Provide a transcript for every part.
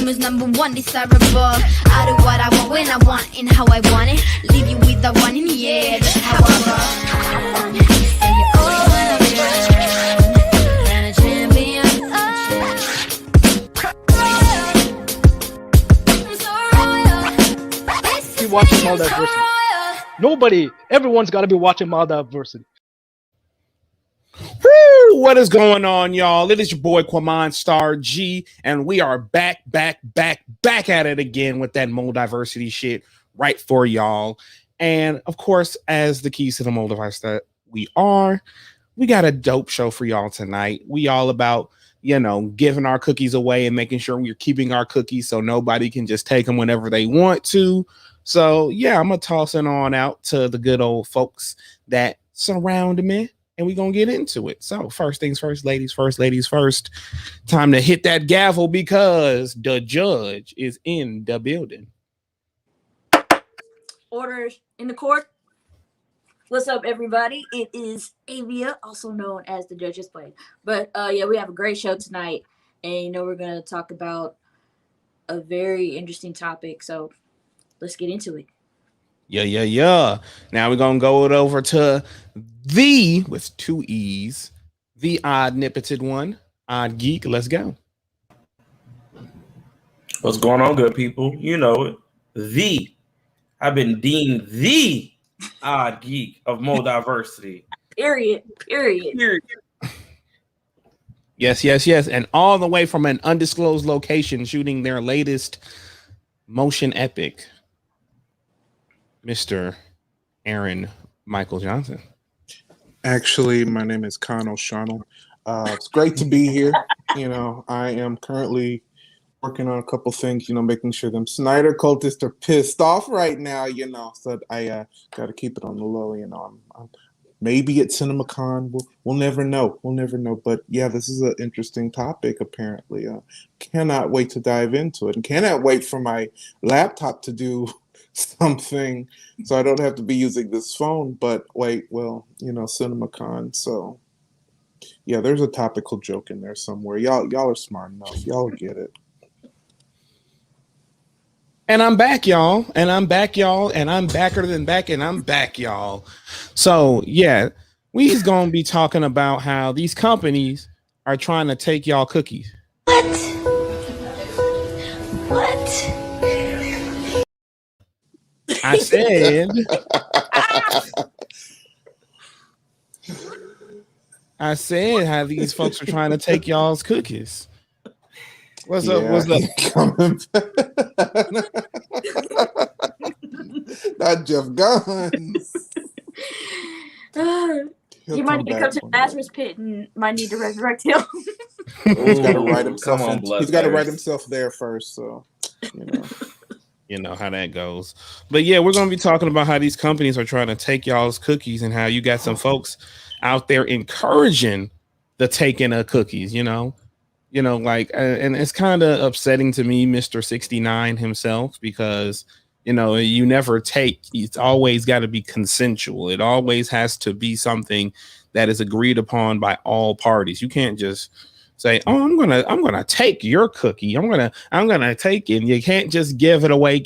is number one desirable. I do what I want when I want and how I want it. Leave you with the one in the air. That's how I roll. And you always wanna be mine. And a champion. Be watching MulDiversity. Everyone's got to be watching MulDiversity. Woo! What is going on, y'all? It is your boy Quaman Star G, and we are back at it again with that MulDiversity shit right for y'all. And of course, as the keys to the MulDiverse that we are, we got a dope show for y'all tonight. We all about, giving our cookies away and making sure we're keeping our cookies so nobody can just take them whenever they want to. So yeah, I'm gonna toss it on out to the good old folks that surround me, and we're gonna get into it. So first things first, ladies first. Time to hit that gavel because the judge is in the building. Orders in the court. What's up, everybody? It is Avia, also known as the Judge's Plate. But yeah, we have a great show tonight, and we're gonna talk about a very interesting topic. So let's get into it. Yeah. Now we're gonna go over to the with two E's, the odd nippeted one, Odd Geek. Let's go. What's going on, good people? You know it. I've been deemed the odd geek of MulDiversity. Period. Yes. And all the way from an undisclosed location shooting their latest motion epic, Mr. Aaron Michael Johnson. Actually, my name is Con O'Shannell. It's great to be here. I am currently working on a couple things, making sure them Snyder cultists are pissed off right now, so I got to keep it on the low, I'm maybe at CinemaCon. We'll never know. But yeah, this is an interesting topic, apparently. Cannot wait to dive into it, and cannot wait for my laptop to do something so I don't have to be using this phone. But wait, CinemaCon. So yeah, there's a topical joke in there somewhere. Y'all are smart enough. Y'all get it. And I'm back, y'all. And I'm backer than back, and I'm back, y'all. So yeah, we's gonna be talking about how these companies are trying to take y'all cookies. What? I said how these folks are trying to take y'all's cookies. What's up? Not Jeff Guns. He might need to come to the Lazarus pit and might need to resurrect him. He's got to write himself. He's got to write himself there first. So, You know how that goes. But yeah, we're going to be talking about how these companies are trying to take y'all's cookies and how you got some folks out there encouraging the taking of cookies, and it's kind of upsetting to me, Mr. 69 himself, because, you never take, it's always got to be consensual. It always has to be something that is agreed upon by all parties. You can't just say, "Oh, I'm gonna take your cookie. I'm gonna take it." You can't just give it away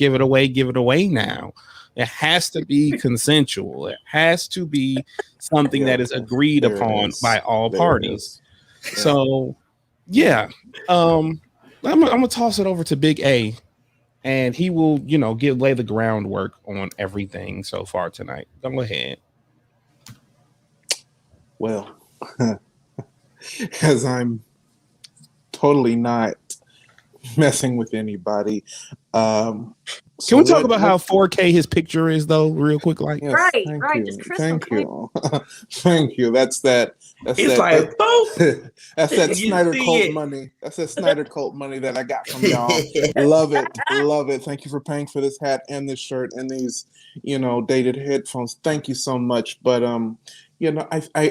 now. It has to be consensual. It has to be something that is agreed upon by all parties. Yeah. So yeah, I'm gonna toss it over to Big A, and he will, lay the groundwork on everything so far tonight. Go ahead. Well, as I'm totally not messing with anybody. Can we talk about how 4K his picture is, though, real quick? Like, yes, right. Just thank you. Thank you. That's that. That's it's that. Like, that's that Snyder cult money. That's that Snyder cult money that I got from y'all. Love it. Thank you for paying for this hat and this shirt and these, dated headphones. Thank you so much. But I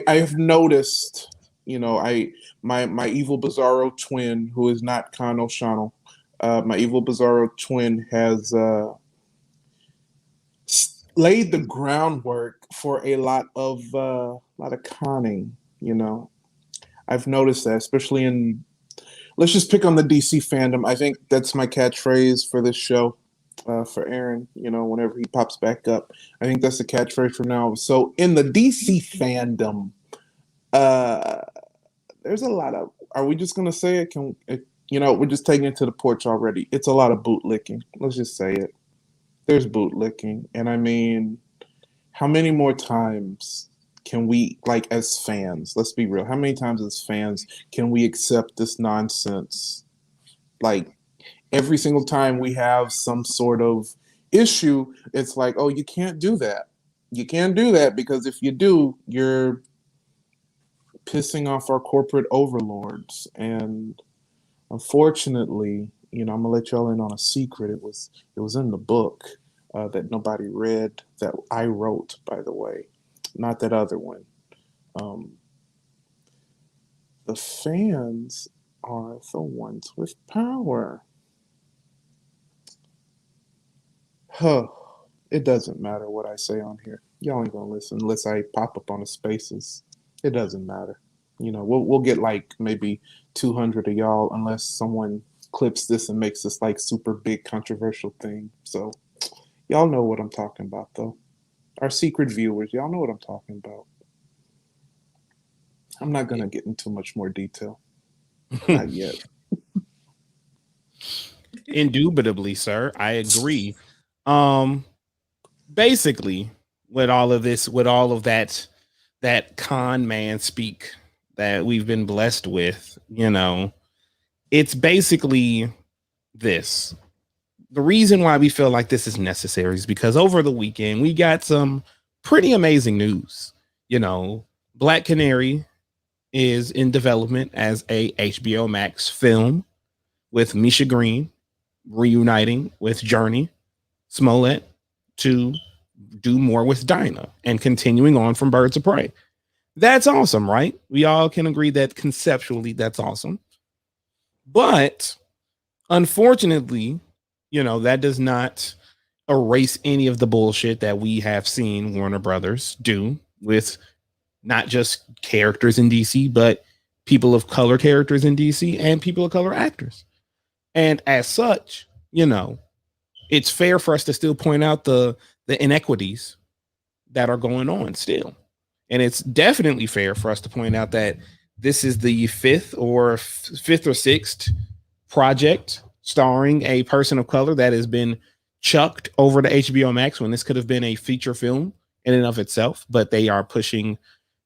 have noticed, my evil Bizarro twin, who is not Con O'Shannell, my evil Bizarro twin has laid the groundwork for a lot of conning. I've noticed that, especially in let's just pick on the DC fandom. I think that's my catchphrase for this show. For Aaron, whenever he pops back up, I think that's the catchphrase from now. So in the DC fandom, there's a lot of. Are we just gonna say it? We're just taking it to the porch already. It's a lot of bootlicking. Let's just say it. There's bootlicking, and I mean, how many more times can we, like, as fans? Let's be real. How many times as fans can we accept this nonsense? Like, every single time we have some sort of issue, it's like, oh, you can't do that. You can't do that because if you do, you're pissing off our corporate overlords. And unfortunately, I'm gonna let y'all in on a secret. It was in the book that nobody read, that I wrote, by the way, not that other one. The fans are the ones with power. Huh. It doesn't matter what I say on here. Y'all ain't gonna listen unless I pop up on the spaces. It doesn't matter. We'll get like maybe 200 of y'all unless someone clips this and makes this like super big controversial thing. So y'all know what I'm talking about, though. Our secret viewers, y'all know what I'm talking about. I'm not gonna get into much more detail. Not yet. Indubitably, sir. I agree. Basically, with all of this, with all of that con man speak that we've been blessed with, it's basically this. The reason why we feel like this is necessary is because over the weekend we got some pretty amazing news. Black Canary is in development as a HBO Max film with Misha Green reuniting with Journey Smollett to do more with Dinah and continuing on from Birds of Prey. That's awesome, right? We all can agree that conceptually that's awesome. But unfortunately, that does not erase any of the bullshit that we have seen Warner Brothers do with not just characters in DC, but people of color characters in DC and people of color actors. And as such, it's fair for us to still point out the inequities that are going on still. And it's definitely fair for us to point out that this is the fifth or sixth project starring a person of color that has been chucked over to HBO Max when this could have been a feature film in and of itself, but they are pushing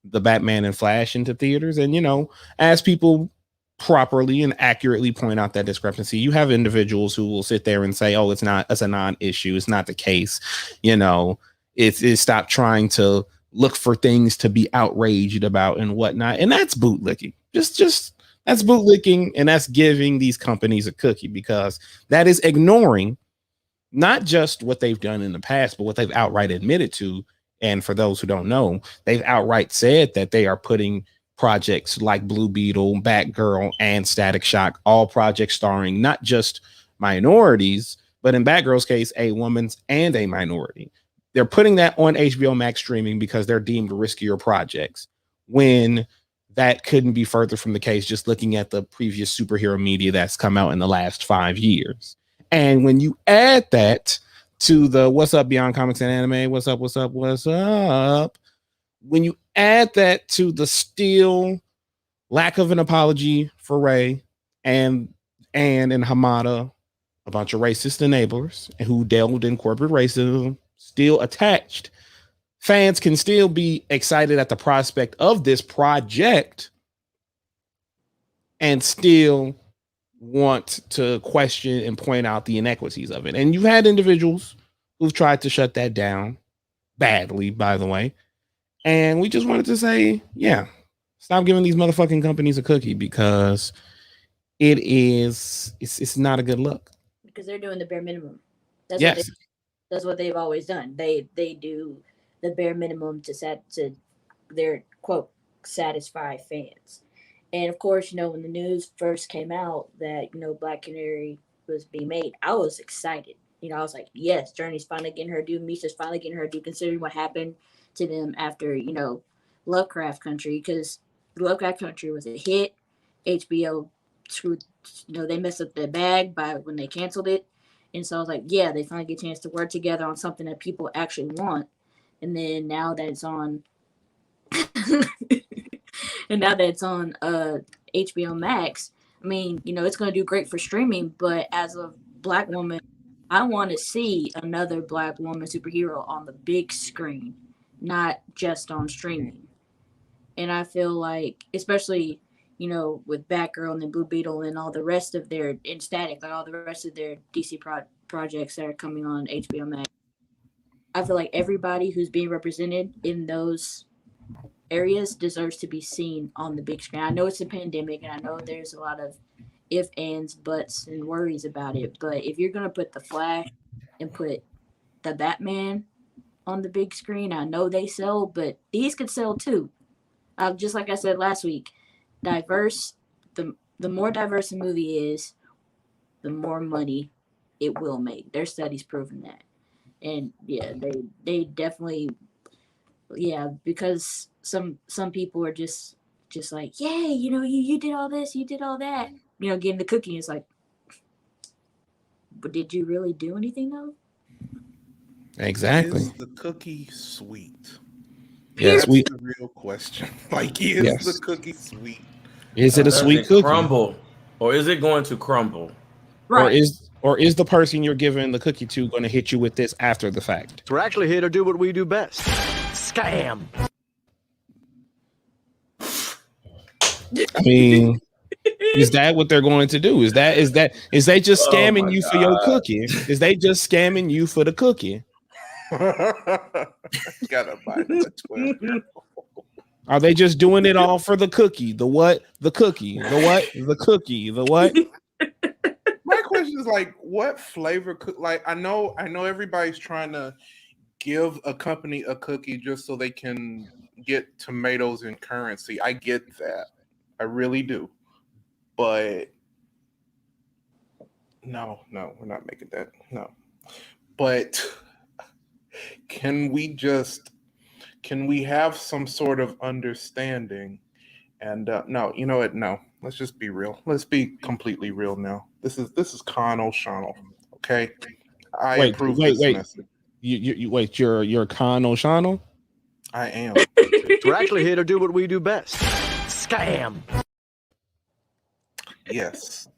the Batman and Flash into theaters. And, as people properly and accurately point out that discrepancy, you have individuals who will sit there and say, oh, it's a non-issue. It's not the case. It's stop trying to look for things to be outraged about and whatnot. And that's bootlicking. Just that's bootlicking, and that's giving these companies a cookie, because that is ignoring not just what they've done in the past, but what they've outright admitted to. And for those who don't know, they've outright said that they are putting projects like Blue Beetle, Batgirl, and Static Shock, all projects starring not just minorities, but in Batgirl's case, a woman and a minority. They're putting that on HBO Max streaming because they're deemed riskier projects, when that couldn't be further from the case just looking at the previous superhero media that's come out in the last 5 years. And when you add that to the what's up Beyond Comics and Anime, what's up, when you add that to the still lack of an apology for Ray and Hamada, a bunch of racist enablers who delved in corporate racism, still attached, fans can still be excited at the prospect of this project and still want to question and point out the inequities of it. And you've had individuals who've tried to shut that down badly, by the way. And we just wanted to say, yeah, stop giving these motherfucking companies a cookie, because it's not a good look. Because they're doing the bare minimum. That's what they've always done. They do the bare minimum to their quote satisfy fans. And of course, when the news first came out that Black Canary was being made, I was excited. I was like, yes, Journey's finally getting her due. Misha's finally getting her due, considering what happened to them after Lovecraft Country, because Lovecraft Country was a hit. HBO screwed, they messed up their bag by when they canceled it. And so I was like, yeah, they finally get a chance to work together on something that people actually want. And then now that it's on, and now that it's on HBO Max, I mean, it's going to do great for streaming. But as a Black woman, I want to see another Black woman superhero on the big screen, not just on streaming. And I feel like, especially, with Batgirl and then Blue Beetle and all the rest of their, and Static, like all the rest of their DC projects that are coming on HBO Max, I feel like everybody who's being represented in those areas deserves to be seen on the big screen. I know it's a pandemic, and I know there's a lot of ifs, ands, buts, and worries about it. But if you're going to put the Flash and put the Batman on the big screen, I know they sell, but these could sell too. Just like I said last week, diverse. The more diverse a movie is, the more money it will make. Their studies proven that, and yeah, they definitely, yeah, because some people are just like, yay, you did all this, you did all that, getting the cookie. It's like, but did you really do anything though? Exactly. Is the cookie sweet? Yes, That's the real question. Like, is the cookie sweet? Is it a sweet cookie? Crumble, or is it going to crumble? Right. Or is the person you're giving the cookie to going to hit you with this after the fact? We're actually here to do what we do best. Scam. I mean, is that what they're going to do? Is they just scamming you for your cookie? Is they just scamming you for the cookie? Gotta buy the 12. Are they just doing it all for the cookie? The what? The cookie. The what? The cookie. The what? My question is like, what flavor could, like, I know everybody's trying to give a company a cookie just so they can get tomatoes in currency. I get that. I really do. But no, we're not making that. No. But can we have some sort of understanding? And no, you know what? No, let's just be real. Let's be completely real now. This is Con O'Shannell. Okay, I approve this message. You wait. You're Con O'Shannell. I am. We're actually here to do what we do best. Scam. Yes,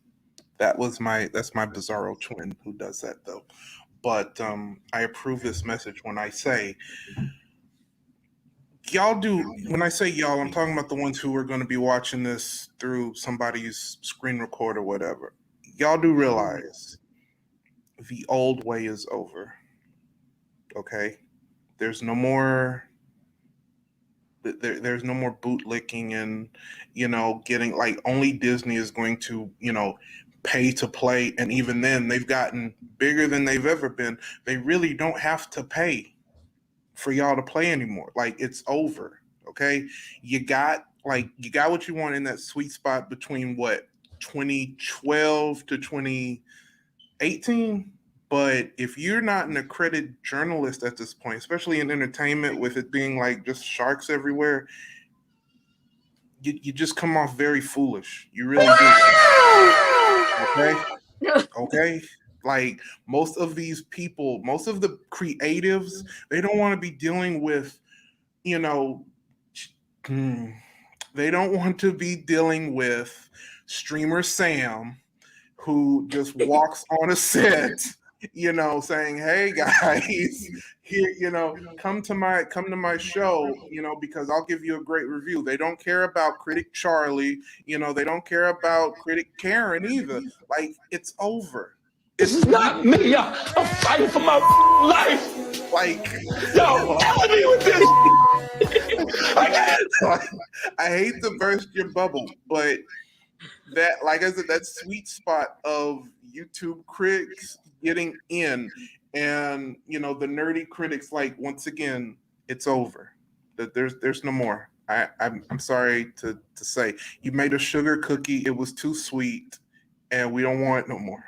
that's my bizarro twin who does that though. But I approve this message when I say y'all do. When I say y'all, I'm talking about the ones who are going to be watching this through somebody's screen record or whatever. Y'all do realize the old way is over. Okay, there's no more. There's no more bootlicking and getting, like, only Disney is going to pay to play, and even then they've gotten bigger than they've ever been. They really don't have to pay for y'all to play anymore. Like, it's over. Okay, you got what you want in that sweet spot between 2012 to 2018. But if you're not an accredited journalist at this point, especially in entertainment, with it being like just sharks everywhere, you just come off very foolish. You really do. Okay? Like, most of these people, most of the creatives, they don't want to be dealing with, they don't want to be dealing with streamer Sam, who just walks on a set, saying, "Hey guys, here, come to my show, because I'll give you a great review." They don't care about critic Charlie, they don't care about critic Karen either. Like, it's over. It's not me. I'm fighting for my life. Like, yo, killing me with this. I hate to burst your bubble, but that, like I said, that sweet spot of YouTube critics getting in, and the nerdy critics, like, once again, it's over. That there's no more. I'm sorry to say, you made a sugar cookie, it was too sweet, and we don't want it no more.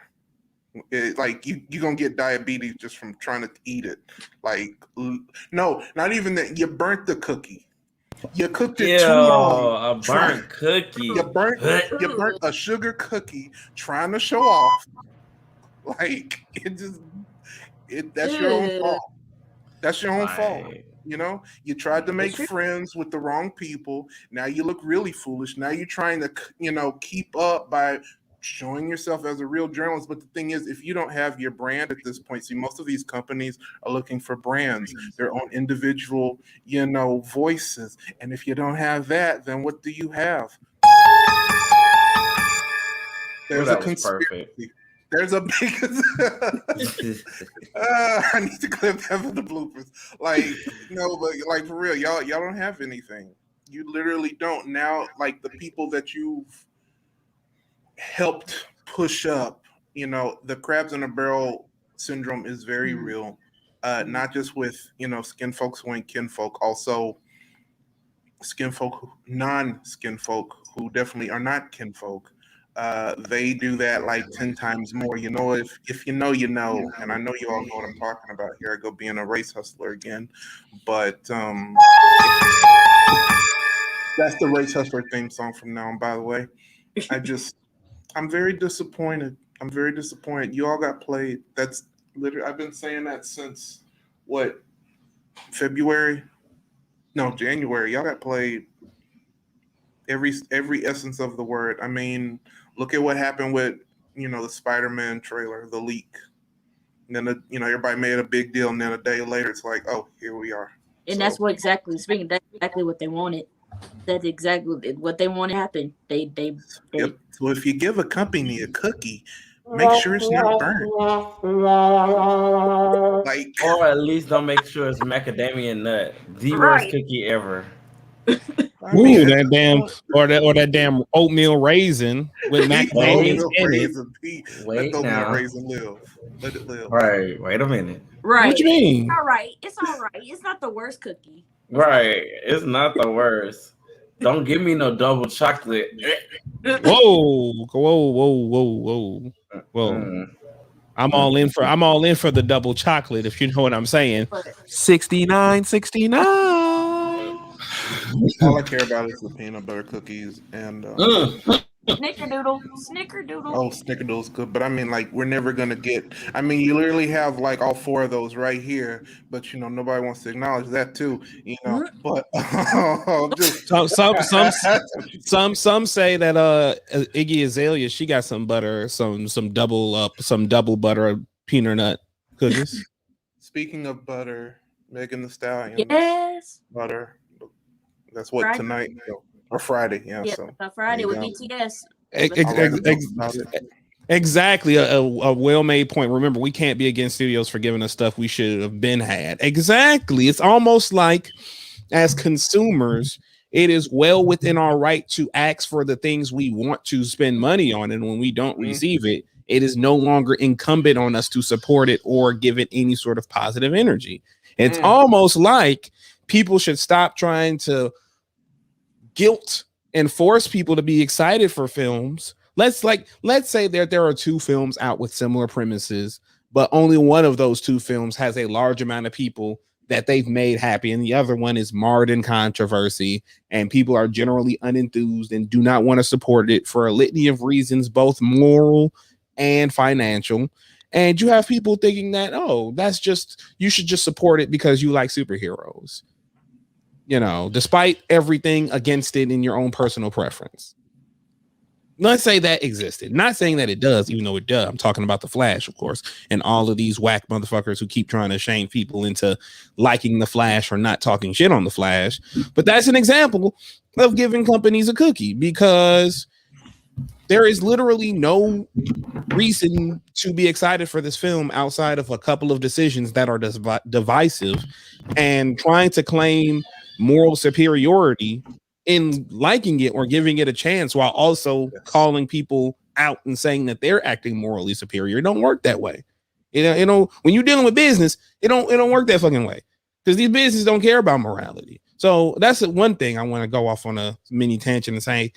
Like, you're gonna get diabetes just from trying to eat it. Like, no, not even that. You burnt the cookie. You cooked it too long. A burnt cookie. You burnt a sugar cookie trying to show off. Like that's your own fault. That's your own fault. You know, you tried to make friends with the wrong people. Now you look really foolish. Now you're trying to, keep up by showing yourself as a real journalist. But the thing is, if you don't have your brand at this point, see, most of these companies are looking for brands, their own individual, voices. And if you don't have that, then what do you have? There's a conspiracy. There's a big. I need to clip that for the bloopers. Like, no, but like for real, y'all don't have anything. You literally don't. Now, like the people that you've helped push up, the crabs in a barrel syndrome is very real. Not just with skin folks who ain't kinfolk, also skin folk, non-skin folk who definitely are not kinfolk. They do that like 10 times more. If you know, and I know you all know what I'm talking about. Here I go being a race hustler again. But that's the race hustler theme song from now on, by the way. I'm very disappointed. I'm very disappointed. You all got played. That's literally, I've been saying that since January. Y'all got played every essence of the word. I mean, look at what happened with, the Spider-Man trailer, the leak. And then, everybody made a big deal. And then a day later, it's like, oh, here we are. And that's what that's exactly what they wanted. That's exactly what they wanted to happen. They Yep. So if you give a company a cookie, make sure it's not burnt. Or at least don't make sure it's macadamia nut. The worst cookie ever. Ooh, that damn that damn oatmeal raisin with macadamia in it. Wait now. Raisin live. Let it live. Right. Wait a minute. Right. What you mean? It's all right. It's not the worst cookie. Right. It's not the worst. Don't give me no double chocolate. Whoa. I'm all in for the double chocolate, if you know what I'm saying. 69. All I care about is the peanut butter cookies and Snickerdoodle. Oh, Snickerdoodle's good, but I mean, like, we're never gonna get. I mean, you literally have like all four of those right here, but nobody wants to acknowledge that too. But just some say that Iggy Azalea, she got some butter, some double butter peanut nut cookies. Speaking of butter, Megan Thee Stallion. Yes. Butter. That's what Friday. Tonight or Friday. Yeah. So Friday with BTS. Exactly. A well-made point. Remember, we can't be against studios for giving us stuff we should have been had. Exactly. It's almost like as consumers, it is well within our right to ask for the things we want to spend money on. And when we don't receive it, it is no longer incumbent on us to support it or give it any sort of positive energy. It's almost like people should stop trying to guilt and force people to be excited for films. Let's say that there are two films out with similar premises, but only one of those two films has a large amount of people that they've made happy, and the other one is marred in controversy, and people are generally unenthused and do not want to support it for a litany of reasons, both moral and financial. And you have people thinking that, you should just support it because you like superheroes. Despite everything against it in your own personal preference. Let's say that existed. Not saying that it does, even though it does. I'm talking about The Flash, of course, and all of these whack motherfuckers who keep trying to shame people into liking The Flash or not talking shit on The Flash. But that's an example of giving companies a cookie, because there is literally no reason to be excited for this film outside of a couple of decisions that are divisive, and trying to claim moral superiority in liking it or giving it a chance while also calling people out and saying that they're acting morally superior. It don't work that way. When you're dealing with business, it don't work that fucking way, because these businesses don't care about morality. So that's one thing I want to go off on a mini tangent and say,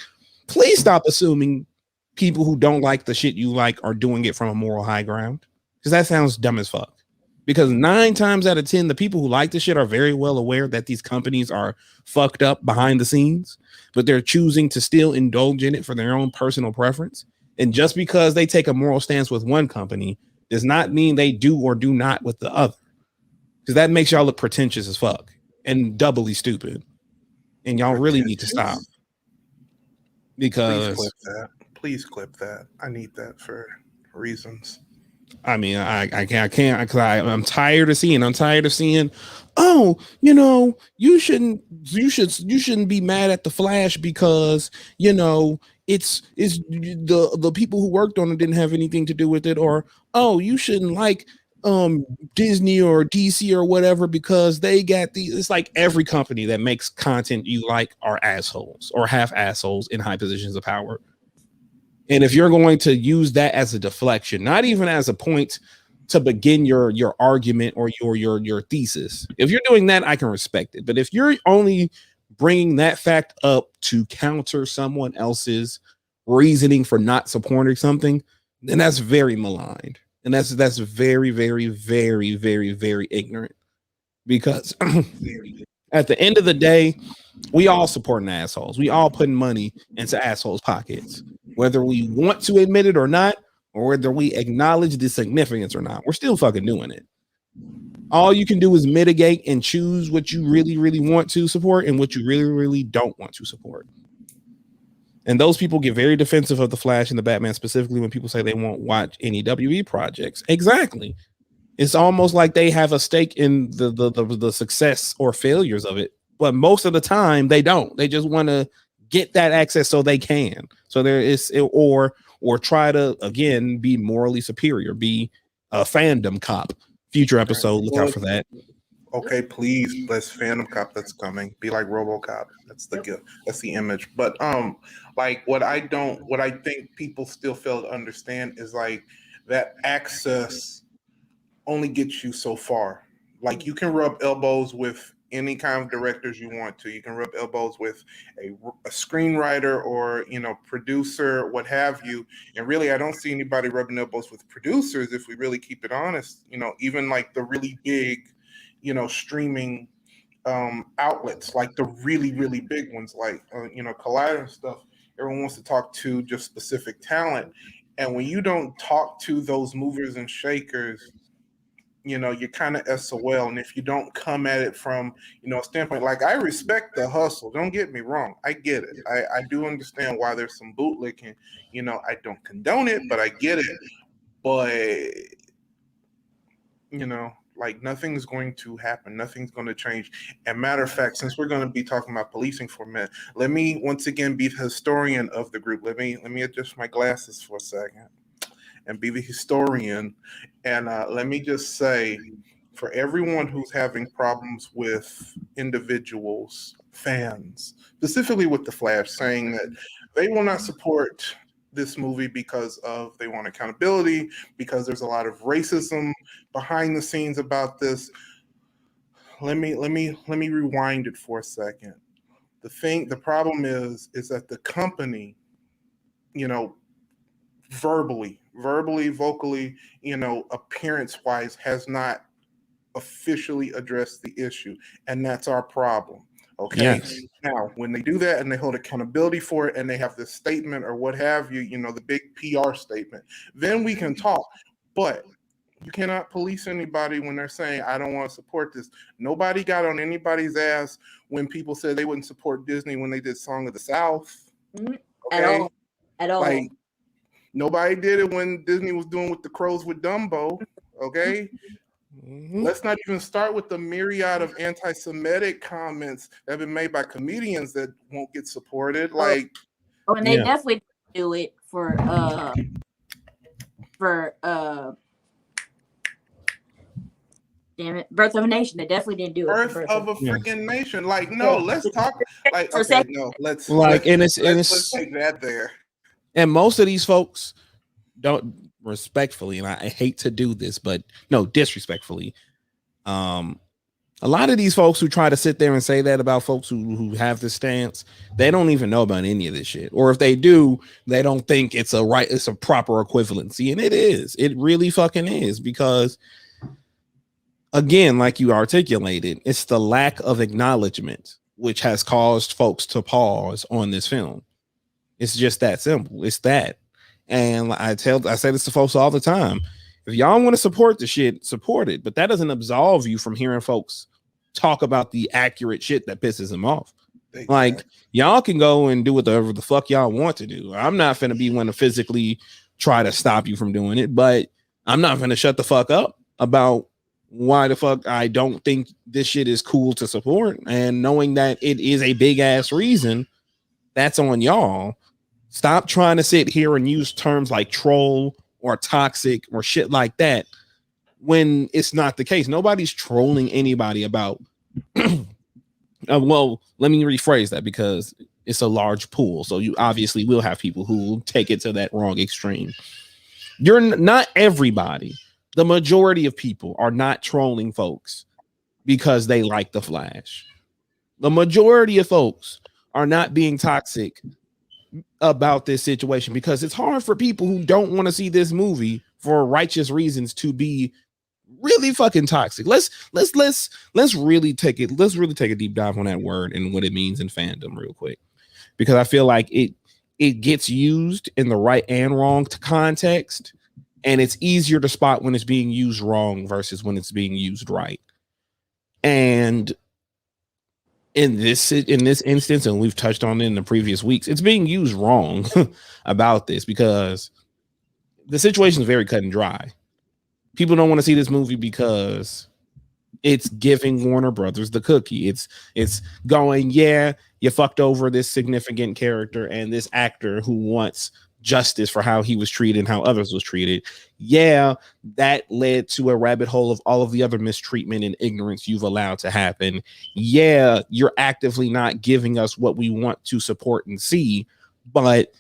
please stop assuming people who don't like the shit you like are doing it from a moral high ground, because that sounds dumb as fuck. Because 9 times out of 10, the people who like this shit are very well aware that these companies are fucked up behind the scenes, but they're choosing to still indulge in it for their own personal preference. And just because they take a moral stance with one company does not mean they do or do not with the other. Because that makes y'all look pretentious as fuck and doubly stupid. And y'all really need to stop. Because Please clip that. I need that for reasons. I mean, I can't because I'm tired of seeing. Oh, you shouldn't be mad at the Flash because it's the people who worked on it didn't have anything to do with it, or oh, you shouldn't like Disney or DC or whatever because they got these. It's like every company that makes content you like are assholes or half assholes in high positions of power. And if you're going to use that as a deflection, not even as a point to begin your argument or your thesis, if you're doing that, I can respect it. But if you're only bringing that fact up to counter someone else's reasoning for not supporting something, then that's very maligned. And that's very, very, very, very, very ignorant. Because at the end of the day, we all supporting assholes. We all putting money into assholes' pockets, whether we want to admit it or not, or whether we acknowledge the significance or not. We're still fucking doing it. All you can do is mitigate and choose what you really, really want to support and what you really, really don't want to support. And those people get very defensive of the Flash and the Batman, specifically when people say they won't watch any WB projects. Exactly. It's almost like they have a stake in the success or failures of it. But most of the time they don't. They just want to get that access so they can. So there is, or try to, again, be morally superior, be a fandom cop. Future episode, look out for that. Okay, please, let's fandom cop that's coming. Be like RoboCop. That's the gift. That's the image. But like what I think people still fail to understand is like that access only gets you so far. Like you can rub elbows with any kind of directors you want to. You can rub elbows with a screenwriter or producer, what have you. And really, I don't see anybody rubbing elbows with producers if we really keep it honest. Even like the really big, streaming outlets, like the really, really big ones, like Collider and stuff. Everyone wants to talk to just specific talent, and when you don't talk to those movers and shakers, you're kind of SOL. And if you don't come at it from, a standpoint, like I respect the hustle. Don't get me wrong. I get it. I do understand why there's some bootlicking. I don't condone it, but I get it. But, like nothing's going to happen. Nothing's going to change. And matter of fact, since we're going to be talking about policing for a minute, let me once again be the historian of the group. Let me adjust my glasses for a second and be the historian. And let me just say, for everyone who's having problems with individuals, fans, specifically with the Flash, saying that they will not support this movie because of they want accountability, because there's a lot of racism behind the scenes about this. Let me rewind it for a second. The problem is that the company, verbally, vocally, appearance-wise, has not officially addressed the issue, and that's our problem. Okay. Yes. Now, when they do that and they hold accountability for it, and they have this statement or what have you, the big PR statement, then we can talk. But you cannot police anybody when they're saying, I don't want to support this. Nobody got on anybody's ass when people said they wouldn't support Disney when they did Song of the South. Okay? At all. Like, nobody did it when Disney was doing with the crows with Dumbo. Okay? Mm-hmm. Let's not even start with the myriad of anti-Semitic comments that have been made by comedians that won't get supported. Like, and they definitely do it for damn it, Birth of a Nation. They definitely didn't do it. Birth of a freaking nation. Like, no, let's talk. Like, okay, no, let's take that there. And most of these folks don't, respectfully, and I hate to do this, but no, disrespectfully, a lot of these folks who try to sit there and say that about folks who have this stance, they don't even know about any of this shit. Or if they do, they don't think it's a proper equivalency. And it is. It really fucking is, because again, like you articulated, it's the lack of acknowledgement which has caused folks to pause on this film. It's just that simple. It's that. And I say this to folks all the time. If y'all want to support the shit, support it. But that doesn't absolve you from hearing folks talk about the accurate shit that pisses them off. Exactly. Like, y'all can go and do whatever the fuck y'all want to do. I'm not finna be one to physically try to stop you from doing it, but I'm not gonna shut the fuck up about why the fuck I don't think this shit is cool to support. And knowing that it is a big ass reason, that's on y'all. Stop trying to sit here and use terms like troll or toxic or shit like that when it's not the case. Nobody's trolling anybody about well, let me rephrase that because it's a large pool. So you obviously will have people who will take it to that wrong extreme. You're not everybody. The majority of people are not trolling folks because they like the Flash. The majority of folks are not being toxic about this situation because it's hard for people who don't want to see this movie for righteous reasons to be really fucking toxic. Let's really take a deep dive on that word and what it means in fandom real quick, because I feel like it gets used in the right and wrong context, and it's easier to spot when it's being used wrong versus when it's being used right. And in this instance, and we've touched on it in the previous weeks, it's being used wrong about this because the situation is very cut and dry. People don't want to see this movie because it's giving Warner Brothers the cookie. It's going, yeah, you fucked over this significant character and this actor who wants justice for how he was treated and how others was treated. Yeah, that led to a rabbit hole of all of the other mistreatment and ignorance you've allowed to happen. Yeah, you're actively not giving us what we want to support and see, but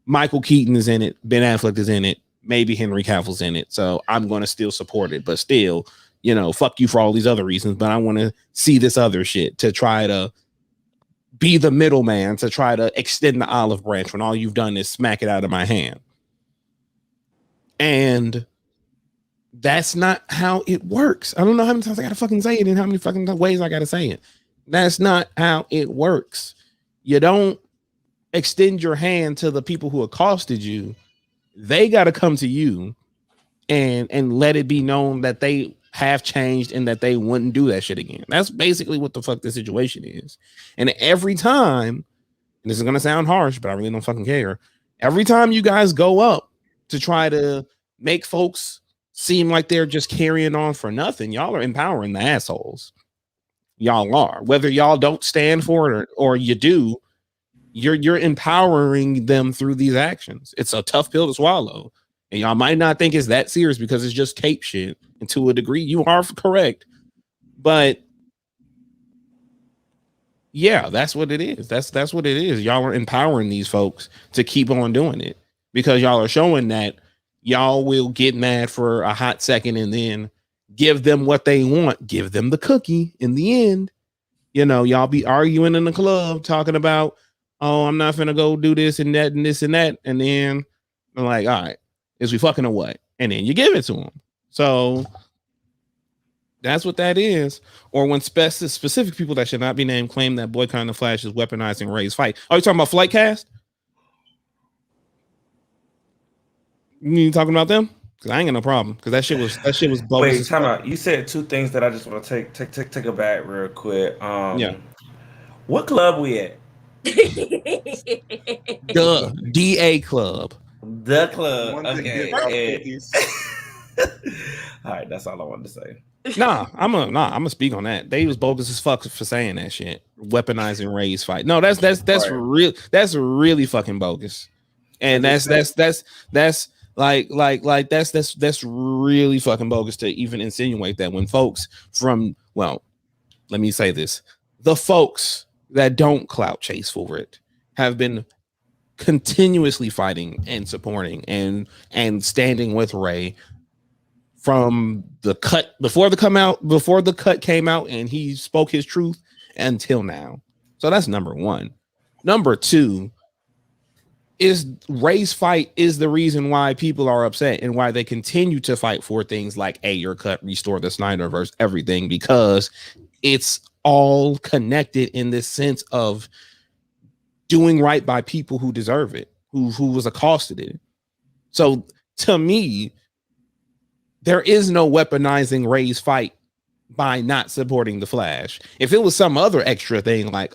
Michael Keaton is in it, Ben Affleck is in it, maybe Henry Cavill's in it, so I'm going to still support it. But still, you know, fuck you for all these other reasons, but I want to see this other shit to try to be the middleman, to try to extend the olive branch when all you've done is smack it out of my hand. And that's not how it works. I don't know how many times I gotta fucking say it and how many fucking ways I gotta say it. That's not how it works. You don't extend your hand to the people who accosted you. They got to come to you and let it be known that they have changed and that they wouldn't do that shit again. That's basically what the fuck the situation is. And every time, and this is going to sound harsh, but I really don't fucking care. Every time you guys go up to try to make folks seem like they're just carrying on for nothing, y'all are empowering the assholes. Y'all are. Whether y'all don't stand for it or you do, you're empowering them through these actions. It's a tough pill to swallow. And y'all might not think it's that serious because it's just cape shit. And to a degree, you are correct. But yeah, that's what it is. That's what it is. Y'all are empowering these folks to keep on doing it because y'all are showing that y'all will get mad for a hot second and then give them what they want. Give them the cookie in the end. You know, y'all be arguing in the club talking about, oh, I'm not finna go do this and that and this and that. And then I'm like, all right, is we fucking or what? And then you give it to them. So that's what that is. Or when specific people that should not be named claim that boycotting the Flash is weaponizing Ray's fight. Are you talking about Flight Cast? You talking about them? Because I ain't got no problem. Because that shit was bogus. Wait, time out. You said two ththings that I just want to take a back real quick. Yeah. What club we at? The DA Club. The club. Okay. All right, that's all I wanted to say. I'm gonna speak on that. They was bogus as fuck for saying that shit. Weaponizing Ray's fight. No, that's right. Real. That's really fucking bogus. And that's really fucking bogus to even insinuate that when folks from, well, let me say this. The folks that don't clout chase for it have been continuously fighting and supporting and standing with Ray from the cut before the cut came out and he spoke his truth until now. So that's number one. Number two, is Ray's fight is the reason why people are upset and why they continue to fight for things like your cut, restore the Snyderverse, everything, because it's all connected in this sense of doing right by people who deserve it, who was accosted it. So to me, there is no weaponizing Ray's fight by not supporting the Flash. If it was some other extra thing like,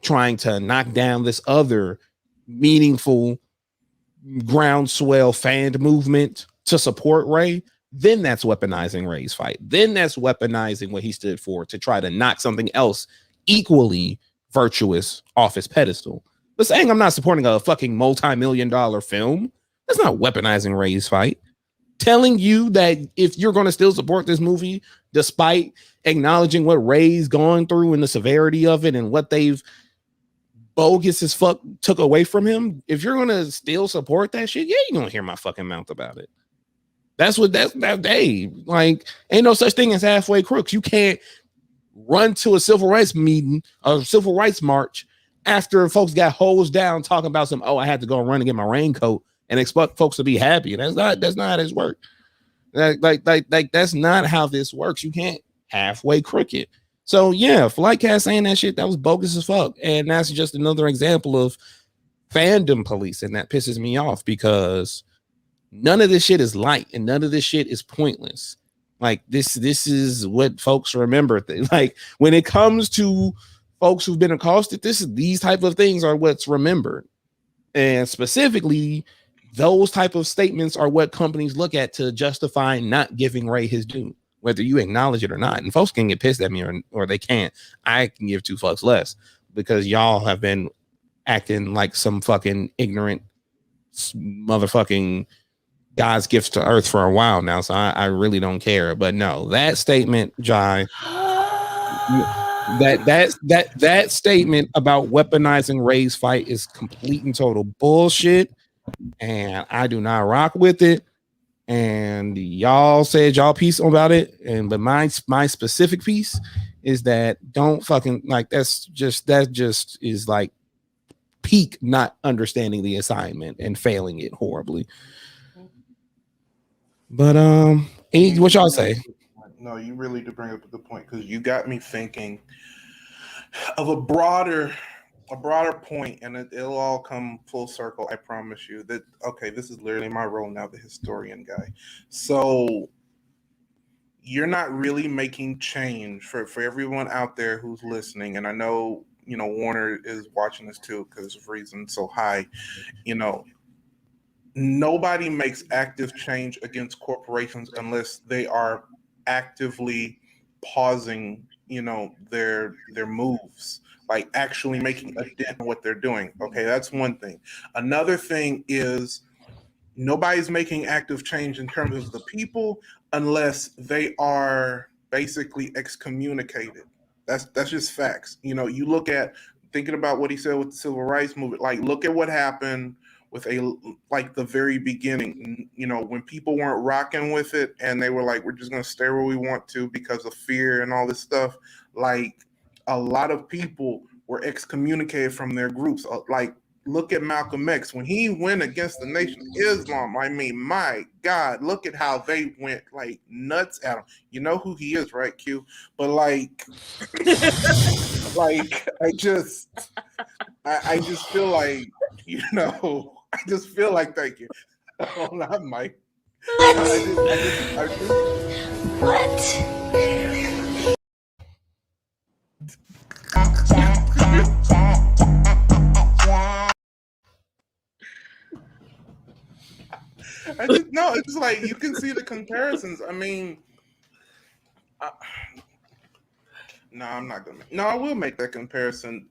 trying to knock down this other meaningful groundswell fan movement to support Ray, then that's weaponizing Ray's fight. Then that's weaponizing what he stood for to try to knock something else equally virtuous off his pedestal. But saying I'm not supporting a fucking multi-million-dollar film, that's not weaponizing Ray's fight. Telling you that if you're going to still support this movie, despite acknowledging what Ray's gone through and the severity of it and what they've bogus as fuck took away from him, if you're going to still support that shit, yeah, you're going to hear my fucking mouth about it. That's that day. Like, ain't no such thing as halfway crooks. You can't run to a civil rights meeting, a civil rights march after folks got hosed down talking about some, I had to go and run and get my raincoat and expect folks to be happy. That's not how this works. Like that's not how this works. You can't halfway crook it. So yeah, Flightcast saying that shit, that was bogus as fuck. And that's just another example of fandom police, and that pisses me off because none of this shit is light and none of this shit is pointless. Like this is what folks remember. Like when it comes to folks who've been accosted, these type of things are what's remembered. And specifically, those type of statements are what companies look at to justify not giving Ray his due, whether you acknowledge it or not. And folks can get pissed at me or they can't. I can give two fucks less because y'all have been acting like some fucking ignorant motherfucking God's gifts to earth for a while now. So I really don't care. But no, that statement, Jai, that statement about weaponizing Ray's fight is complete and total bullshit. And I do not rock with it. And y'all said y'all piece about it. But my specific piece is that don't fucking like that just is like peak not understanding the assignment and failing it horribly. But what y'all say? No, you really do bring up a good point because you got me thinking of a broader point, and it'll all come full circle. I promise you that. Okay, this is literally my role now, the historian guy. So you're not really making change for everyone out there who's listening, and I know Warner is watching this too because of reasons so high. Nobody makes active change against corporations unless they are actively pausing, their moves, like actually making a dent in what they're doing. Okay, that's one thing. Another thing is nobody's making active change in terms of the people unless they are basically excommunicated. That's just facts. You look at thinking about what he said with the civil rights movement. Like, look at what happened with the very beginning, when people weren't rocking with it and they were like, we're just going to stay where we want to because of fear and all this stuff. Like, a lot of people were excommunicated from their groups. Like, look at Malcolm X when he went against the Nation of Islam. I mean, my God, look at how they went like nuts at him. You know who he is, right, Q? But like, I just feel like, I just feel like, thank you. Oh, not Mike. What? No, it's like you can see the comparisons. I mean, no, I'm not gonna. No, I will make that comparison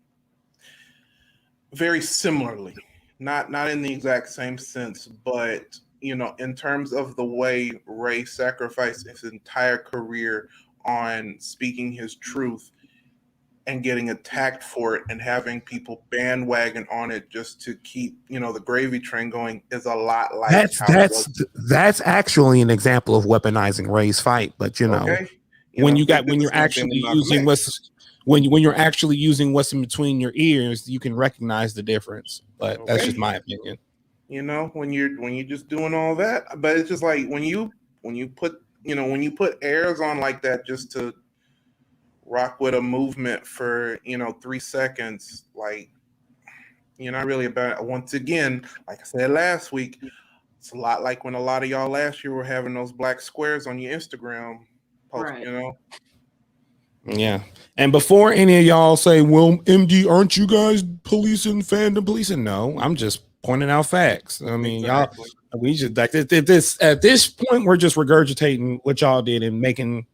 very similarly. Not in the exact same sense, but in terms of the way Ray sacrificed his entire career on speaking his truth and getting attacked for it and having people bandwagon on it just to keep the gravy train going is a lot like that's actually an example of weaponizing Ray's fight. But when you're actually using what's in between your ears, you can recognize the difference. But that's just my opinion. You know, when you're just doing all that, but it's just like when you put when you put airs on like that just to rock with a movement for 3 seconds, like you're not really about. Once again, like I said last week, it's a lot like when a lot of y'all last year were having those black squares on your Instagram post. Right. Yeah. And before any of y'all say, well, MD, aren't you guys policing, fandom policing? No, I'm just pointing out facts. I mean, Exactly. y'all, we just like this at this point, we're just regurgitating what y'all did and making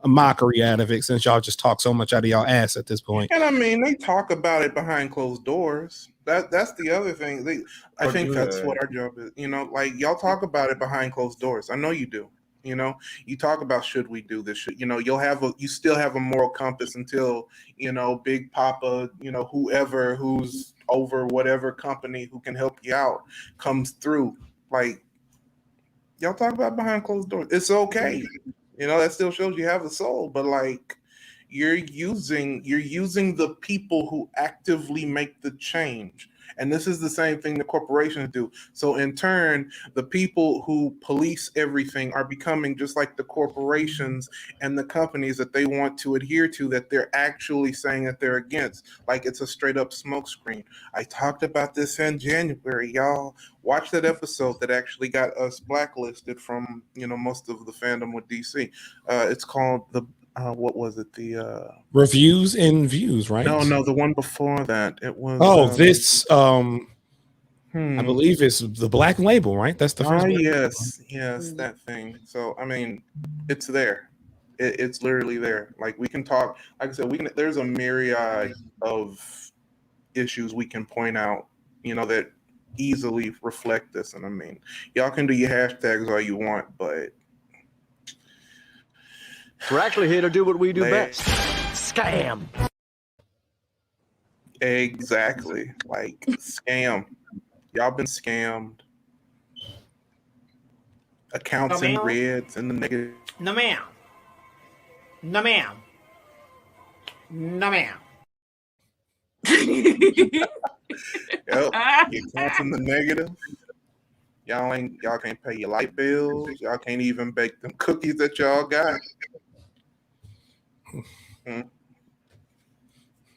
a mockery out of it, since y'all just talk so much out of y'all ass at this point. And I mean, they talk about it behind closed doors. That's the other thing. I think that's what our job is. Like y'all talk about it behind closed doors. I know you do. You talk about, should we do this? You still have a moral compass until Big Papa, whoever who's over whatever company who can help you out comes through. Like y'all talk about behind closed doors. It's okay. That still shows you have a soul, but like you're using the people who actively make the change. And this is the same thing the corporations do. So in turn, the people who police everything are becoming just like the corporations and the companies that they want to adhere to, that they're actually saying that they're against. Like it's a straight up smokescreen. I talked about this in January, y'all. Watch that episode that actually got us blacklisted from most of the fandom with DC. It's called what was it? The Reviews and views, right? No, the one before that. It was I believe it's the Black Label, right? That's the first one. Yes, that thing. So I mean, it's there. It's literally there. Like we can talk. Like I said, there's a myriad of issues we can point out. That easily reflect this. And I mean, y'all can do your hashtags all you want, but We're actually here to do what we do best. Scam. Exactly. Like scam. Y'all been scammed. Accounts in reds and the negative. No ma'am. No ma'am. No ma'am. Yep. Your accounts in the negative. Y'all can't pay your light bills. Y'all can't even bake them cookies that y'all got.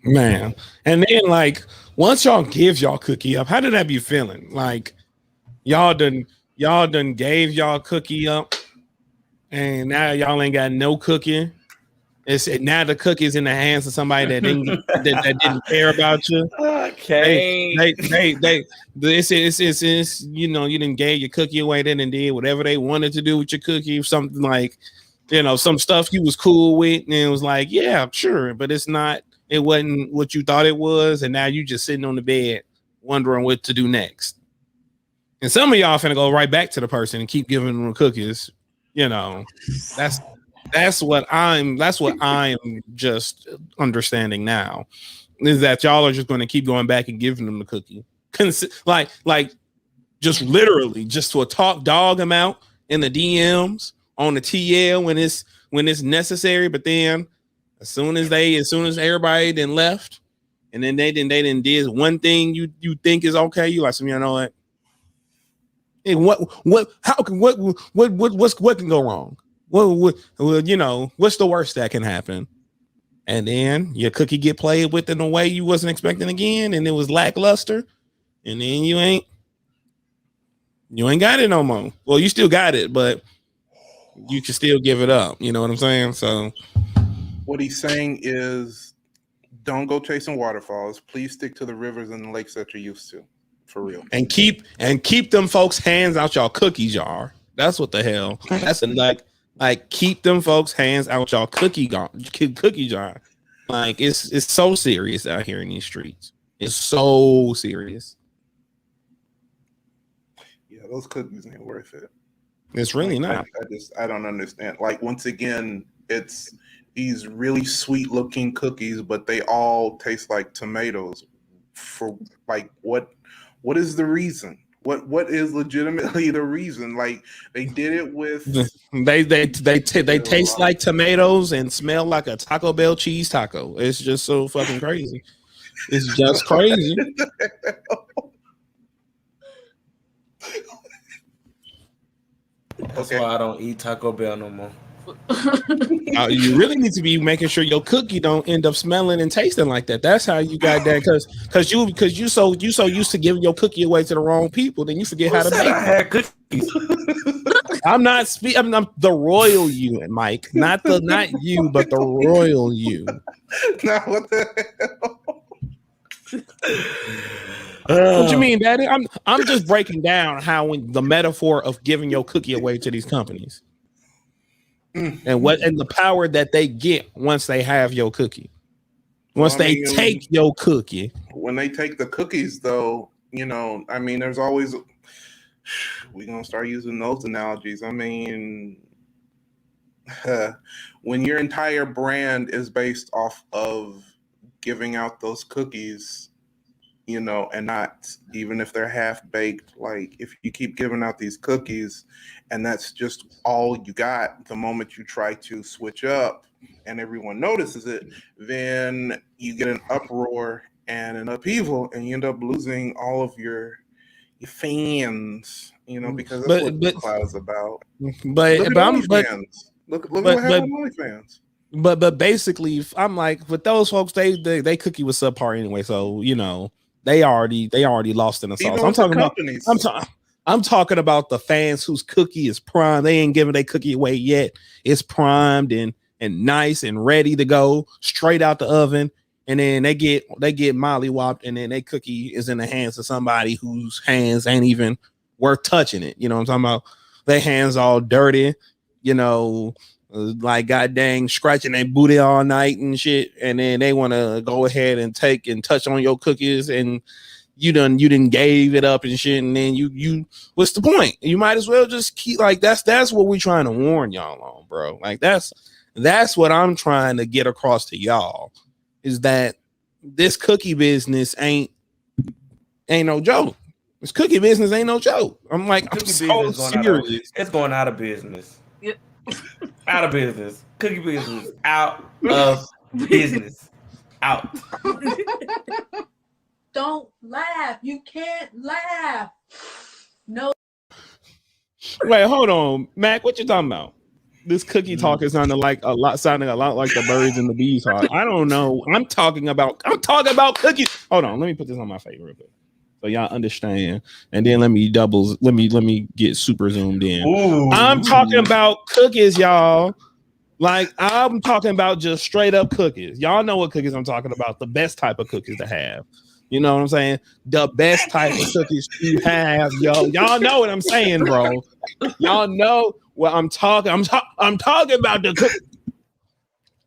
Man. And then like once y'all give y'all cookie up, how did that be feeling? Like y'all done gave y'all cookie up and now y'all ain't got no cookie. Now the cookie's in the hands of somebody that didn't care about you. Okay. It's you didn't gave your cookie away, then and did whatever they wanted to do with your cookie, something like some stuff you was cool with, and it was like, yeah, sure, but it wasn't what you thought it was, and now you just sitting on the bed wondering what to do next. And some of y'all finna go right back to the person and keep giving them cookies. That's what I'm just understanding now, is that y'all are just going to keep going back and giving them the cookie. Like just literally just to talk dog them out in the DMs on the TL when it's necessary, but then as soon as everybody then left and then they didn't did one thing you think is okay, you like, you know what? Hey, what can go wrong? What's the worst that can happen? And then your cookie get played with in a way you wasn't expecting again, and it was lackluster, and then you ain't got it no more. Well, you still got it, but you can still give it up. You know what I'm saying? So what he's saying is, don't go chasing waterfalls. Please stick to the rivers and the lakes that you're used to, for real. And keep them folks' hands out y'all cookie jar. That's what the hell. That's like keep them folks' hands out y'all cookie jar. Like it's so serious out here in these streets. It's so serious. Yeah, those cookies ain't worth it. It's really not. I don't understand. Like once again, it's these really sweet looking cookies, but they all taste like tomatoes. For like what is the reason? What is legitimately the reason? Like they did it with they taste like tomatoes and smell like a Taco Bell cheese taco. It's just so fucking crazy. It's just crazy. That's why I don't eat Taco Bell no more. You really need to be making sure your cookie don't end up smelling and tasting like that. That's how you got that, because you so used to giving your cookie away to the wrong people, then you forget how to make I had cookies. I'm the royal you, Mike, not you, but the royal you. Now what the hell? What you mean, Daddy? I'm just breaking down how when the metaphor of giving your cookie away to these companies. And the power that they get once they have your cookie. Once they take your cookie. When they take the cookies, though, you know, I mean, there's always we're gonna start using those analogies. I mean, when your entire brand is based off of giving out those cookies, you know, and not even if they're half baked, like if you keep giving out these cookies and that's just all you got, the moment you try to switch up and everyone notices it, then you get an uproar and an upheaval and you end up losing all of your fans, you know, because that's what the cloud is about. Look at OnlyFans. Look what happened with OnlyFans. But basically, I'm like, with those folks, they cookie was subpar anyway, so you know. They already lost in the sauce. I'm talking about the fans whose cookie is primed. They ain't giving their cookie away yet. It's primed and nice and ready to go straight out the oven. And then they get mollywopped, and then their cookie is in the hands of somebody whose hands ain't even worth touching it. You know what I'm talking about? Their hands all dirty, you know, like god dang scratching their booty all night and shit, and then they want to go ahead and take and touch on your cookies, and you didn't gave it up and shit, and then you what's the point? You might as well just keep like that's what we're trying to warn y'all on, bro. Like that's what I'm trying to get across to y'all, is that this cookie business ain't no joke. This cookie business ain't no joke. I'm like, I'm so serious. It's going out of business. Out of business. Cookie business. Out of business. Out. Don't laugh. You can't laugh. No. Wait, hold on, Mac. What you talking about? This cookie talk is sounding a lot like the birds and the bees talk. I don't know. I'm talking about cookies. Hold on, let me put this on my face real quick, so y'all understand, and then let me get super zoomed in. Ooh. I'm talking about cookies, y'all. Like I'm talking about just straight up cookies. Y'all know what cookies I'm talking about. The best type of cookies to have. You know what I'm saying? The best type of cookies you have, yo. Y'all know what I'm saying, bro. Y'all know what I'm talking. I'm talking about the cookies.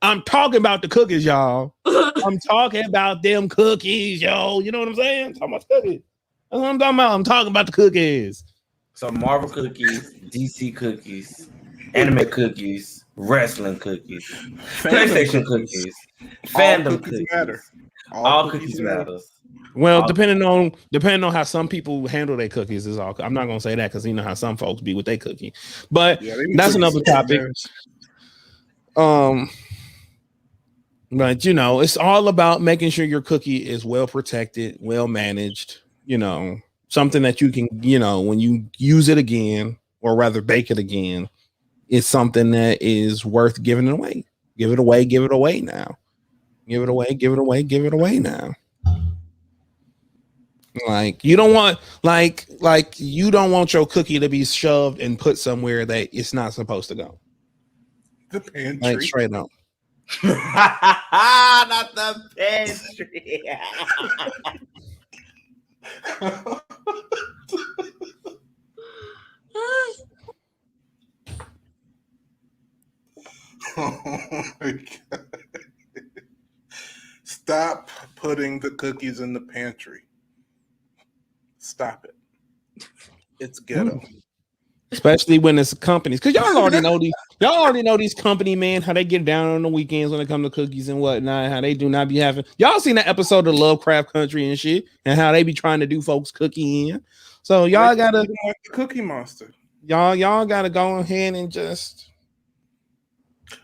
I'm talking about the cookies, y'all. I'm talking about them cookies, yo. You know what I'm saying? I'm talking about cookies. That's what I'm talking about. I'm talking about the cookies. So Marvel cookies, DC cookies, anime cookies, wrestling cookies, PlayStation cookies, fandom cookies. Matter. All cookies matter. Well, depending on how some people handle their cookies is all. I'm not gonna say that because you know how some folks be with their cookie, but that's another topic. But you know, it's all about making sure your cookie is well protected, well managed. You know, something that you can, you know, when you use it again, or rather bake it again, it's something that is worth giving away. Give it away now. Give it away now. Like you don't want you don't want your cookie to be shoved and put somewhere that it's not supposed to go. The pantry. Like straight up. Not the pantry. Oh my God. Stop putting the cookies in the pantry. Stop it. It's ghetto. Especially when it's companies, because y'all already know these company men, how they get down on the weekends when it comes to cookies and whatnot, how they do not be having. Y'all seen that episode of Lovecraft Country and shit, and how they be trying to do folks cookie in. So y'all gotta like the Cookie Monster. Y'all gotta go ahead and just.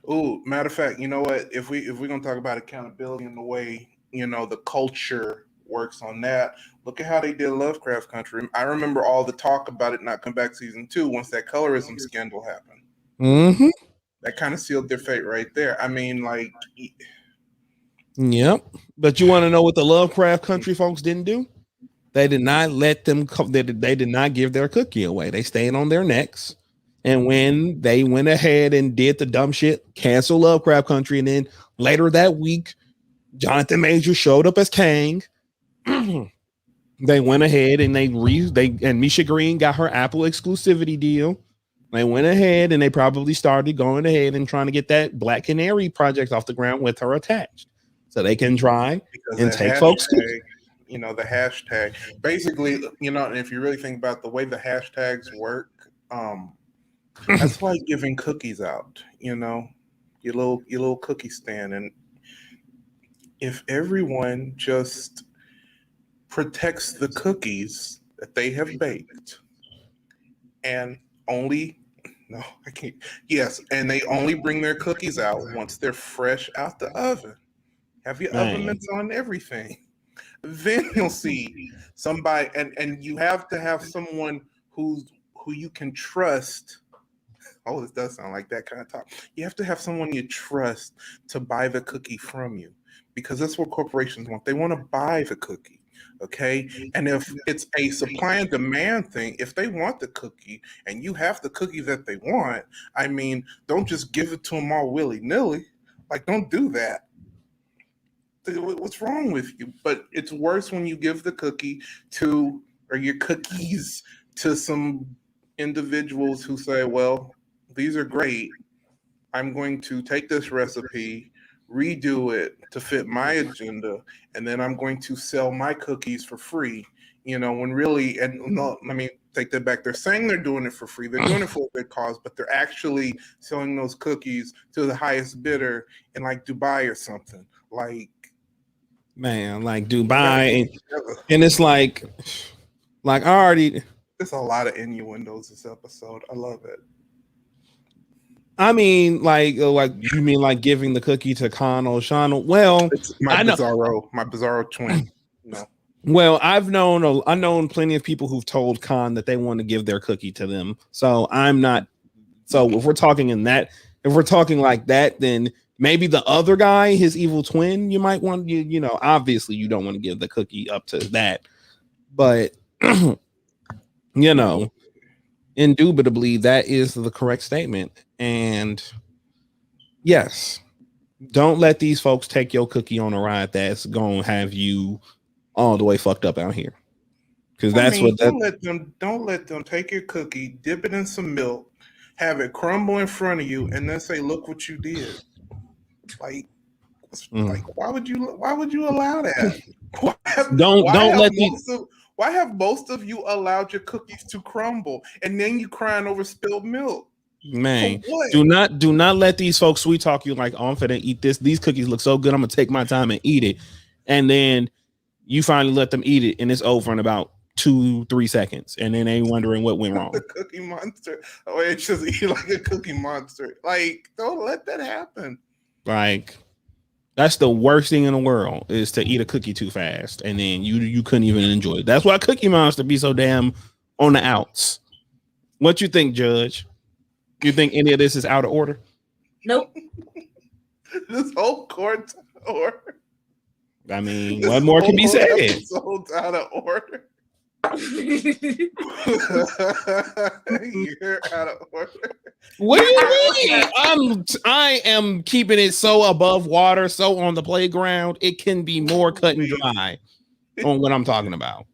Oh, matter of fact, you know what? If we're gonna talk about accountability in the way, you know, the culture works on that. Look at how they did Lovecraft Country. I remember all the talk about it not come back season 2 once that colorism scandal happened. Mm-hmm. That kind of sealed their fate right there. I mean, like, yep. But you want to know what the Lovecraft Country folks didn't do? They did not let them come. They did not give their cookie away. They stayed on their necks. And when they went ahead and did the dumb shit, cancel Lovecraft Country, and then later that week, Jonathan Major showed up as Kang. They went ahead and and Misha Green got her Apple exclusivity deal. They went ahead and they probably started going ahead and trying to get that Black Canary project off the ground with her attached, so they can try and take folks. You know, the hashtag. Basically, you know, if you really think about the way the hashtags work, that's like giving cookies out. You know, your little cookie stand, and if everyone just protects the cookies that they have baked, and I can't. Yes, and they only bring their cookies out once they're fresh out the oven. Have your oven mitts on everything. Then you'll see somebody, and you have to have someone who you can trust. Oh, this does sound like that kind of talk. You have to have someone you trust to buy the cookie from you, because that's what corporations want. They want to buy the cookie. Okay. And if it's a supply and demand thing, if they want the cookie and you have the cookie that they want, I mean, don't just give it to them all willy-nilly. Like, don't do that. What's wrong with you? But it's worse when you give the cookie or your cookies to some individuals who say, well, these are great. I'm going to take this recipe, redo it to fit my agenda, and then I'm going to sell my cookies for free. You know, when really, and no, let me take that back. They're saying they're doing it for free. They're doing it for a good cause, but they're actually selling those cookies to the highest bidder in like Dubai or something. Like, man, like Dubai, and it's like I already. There's a lot of innuendos this episode. I love it. I mean, like you mean like giving the cookie to Khan O'Shannell? Well, it's my Bizarro twin. No. Well, I've known plenty of people who've told Khan that they want to give their cookie to them. So I'm not. So if we're talking like that, then maybe the other guy, his evil twin, you might want you know. Obviously, you don't want to give the cookie up to that, but you know, indubitably that is the correct statement. And yes, don't let these folks take your cookie on a ride that's gonna have you all the way fucked up out here. Because don't let them take your cookie, dip it in some milk, have it crumble in front of you, and then say, "Look what you did." Like why would you allow that? Why have most of you allowed your cookies to crumble, and then you crying over spilled milk? Man, do not let these folks sweet talk you like, oh, I'm finna eat this. These cookies look so good, I'm gonna take my time and eat it. And then you finally let them eat it, and it's over in about 2-3 seconds, and then they wondering what went wrong. The Cookie Monster. Oh, it's just eat like a Cookie Monster. Like, don't let that happen. Like, that's the worst thing in the world, is to eat a cookie too fast, and then you couldn't even enjoy it. That's why Cookie Monster be so damn on the outs. What you think, Judge? You think any of this is out of order? Nope. This whole court order. I mean, what more can be said? Episode's out of order. You're out of order. What do you mean? I am keeping it so above water, so on the playground. It can be more cut and dry on what I'm talking about.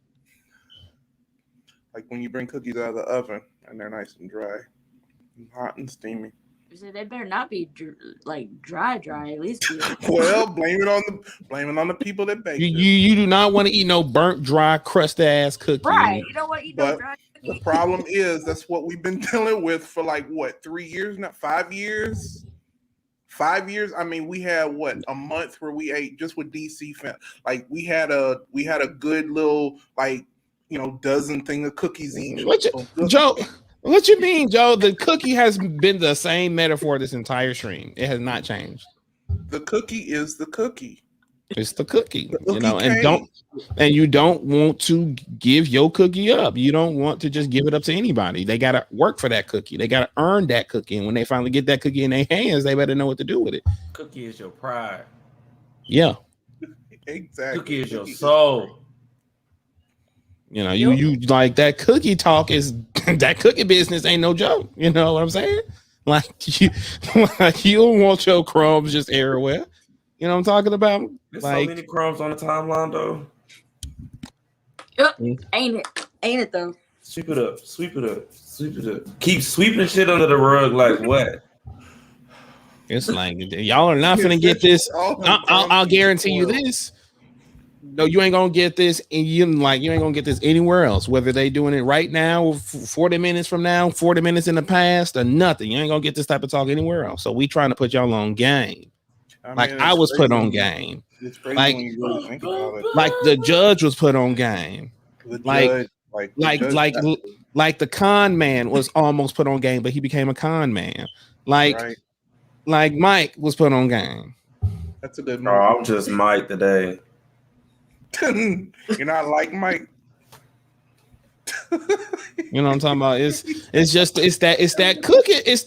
Like when you bring cookies out of the oven and they're nice and dry, hot and steamy. So they better not be dry. At least. Well, blame it on the people that bake. You do not want to eat no burnt, dry, crust ass cookie. Right. You don't want to eat no dry cookie. The problem is that's what we've been dealing with for 3 years now, 5 years. 5 years. I mean, we had a month where we ate just with DC fam. Like we had a good little dozen thing of cookies each. Joe. What you mean, Joe? The cookie has been the same metaphor this entire stream. It has not changed. The cookie is the cookie. It's the cookie, you know, and you don't want to give your cookie up. You don't want to just give it up to anybody. They got to work for that cookie. They got to earn that cookie. And when they finally get that cookie in their hands, they better know what to do with it. Cookie is your pride. Yeah. Exactly. Cookie is your soul. You know, you like that cookie talk is that cookie business ain't no joke. You know what I'm saying? Like you don't want your crumbs just everywhere. You know what I'm talking about? There's like so many crumbs on the timeline, though. Yep. Ain't it though? Sweep it up. Keep sweeping shit under the rug like what? It's like y'all are not gonna get this. I'll guarantee you this. No, you ain't gonna get this, and you ain't gonna get this anywhere else. Whether they doing it right now, 40 minutes from now, 40 minutes in the past, or nothing. You ain't gonna get this type of talk anywhere else. So we trying to put y'all on game. I was put on game. It's crazy when you really think about it. Like the judge was put on game. Like the con man was almost put on game, but he became a con man. Like Mike was put on game. That's a good one. I'm just Mike today. You're not like Mike. You know what I'm talking about? It's that cookie. It's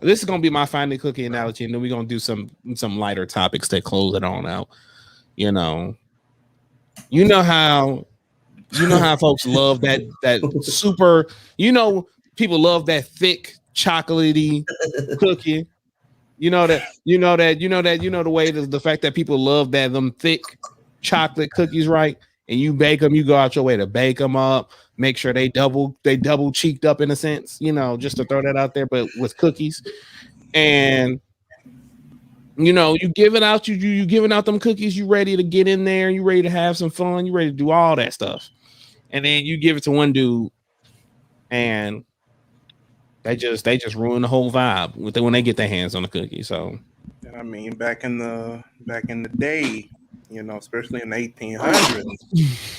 this is gonna be my final cookie analogy, and then we're gonna do some lighter topics that close it on out. You know how folks love that super. You know, people love that thick chocolatey cookie. You know the way the fact that people love them thick chocolate cookies, right? And you bake them, you go out your way to bake them up, make sure they double cheeked up in a sense, you know, just to throw that out there, but with cookies. And you know, you giving out them cookies, you ready to get in there, you ready to have some fun, you ready to do all that stuff. And then you give it to one dude and they just ruin the whole vibe when they get their hands on the cookie. So I mean, back in the day, you know, especially in the 1800s,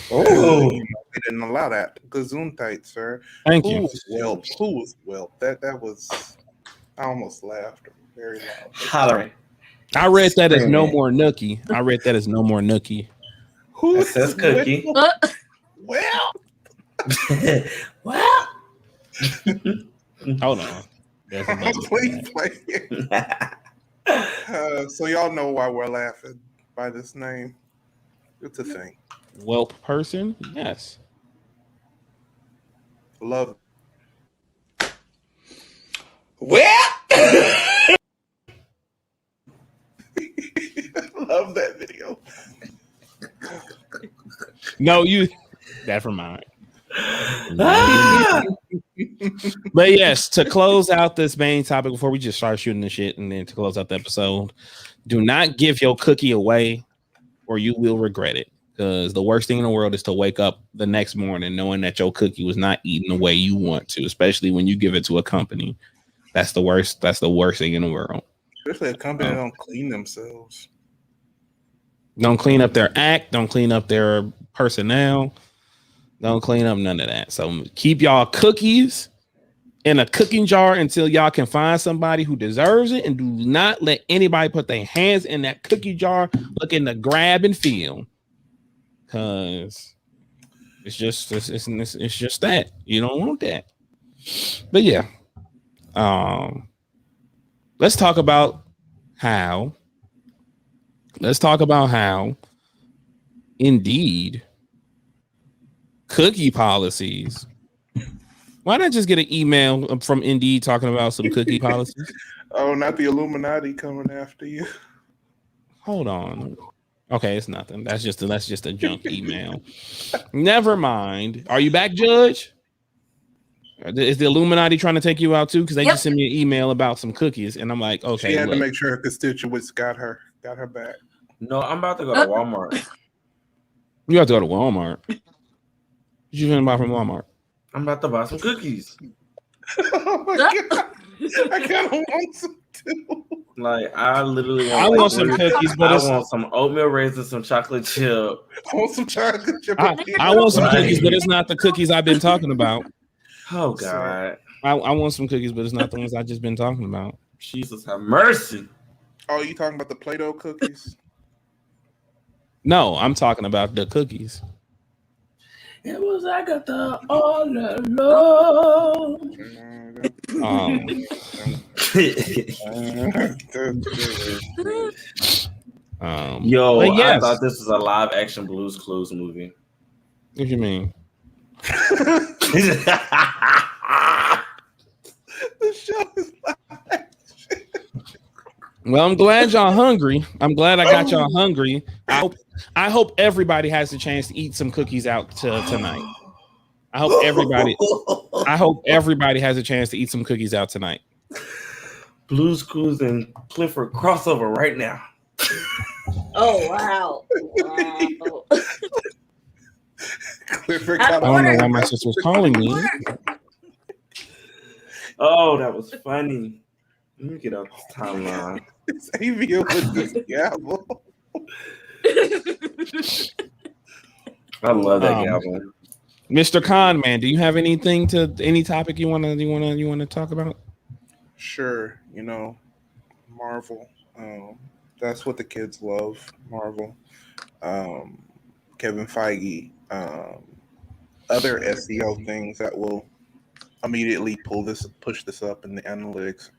they didn't allow that. Gesundheit, sir. Thank you. Who was whelp? That was. I almost laughed very loud. Hollering. I read that as no more nookie. Who's this cookie? Well. Hold on. Please play. So y'all know why we're laughing by this name. It's a thing. Whelp person? Yes. Love. Well. Love that video. No, that's from mine. But yes, to close out this main topic before we just start shooting the shit, and then to close out the episode, do not give your cookie away or you will regret it. Because the worst thing in the world is to wake up the next morning knowing that your cookie was not eaten the way you want to, especially when you give it to a company. That's the worst thing in the world. Especially a company that don't clean themselves. Don't clean up their act, don't clean up their personnel. Don't clean up none of that. So keep y'all cookies in a cooking jar until y'all can find somebody who deserves it, and do not let anybody put their hands in that cookie jar looking to grab and feel. Cause it's just that. You don't want that. But yeah. Let's talk about how Indeed cookie policies. Why not just get an email from Indeed talking about some cookie policies? Oh, not the Illuminati coming after you. Hold on. Okay, it's nothing. That's just a junk email. Never mind. Are you back, Judge? Is the Illuminati trying to take you out too? Because they just sent me an email about some cookies, and I'm like, okay. She had to make sure her constituents got her back. No, I'm about to go to Walmart. You have to go to Walmart. What you gonna buy from Walmart? I'm about to buy some cookies. Oh my god! I kind of want some too. Like I literally want some cookies, but I want some oatmeal raisins, some chocolate chip. I want some chocolate chip. I want some cookies, but it's not the cookies I've been talking about. Oh god! I want some cookies, but it's not the ones I just been talking about. Jesus have mercy. Oh, you talking about the Play-Doh cookies? No, I'm talking about the cookies. It was Agatha all alone. Yo, But I yes. thought this was a live action Blue's Clues movie. What do you mean? The show is live. Well, I'm glad y'all hungry. I'm glad I got y'all hungry. I hope everybody has a chance to eat some cookies out tonight. I hope everybody has a chance to eat some cookies out tonight. Blue's Clues and Clifford crossover right now. Oh wow! Wow. Clifford I don't know why my sister was calling me. Oh, that was funny. Let me get up this timeline. It's Avia with this gavel. I love that gavel. Mr. Khan, man, do you have any topic you wanna talk about? Sure, Marvel. That's what the kids love. Marvel. Kevin Feige. Other SEO things that will immediately push this up in the analytics.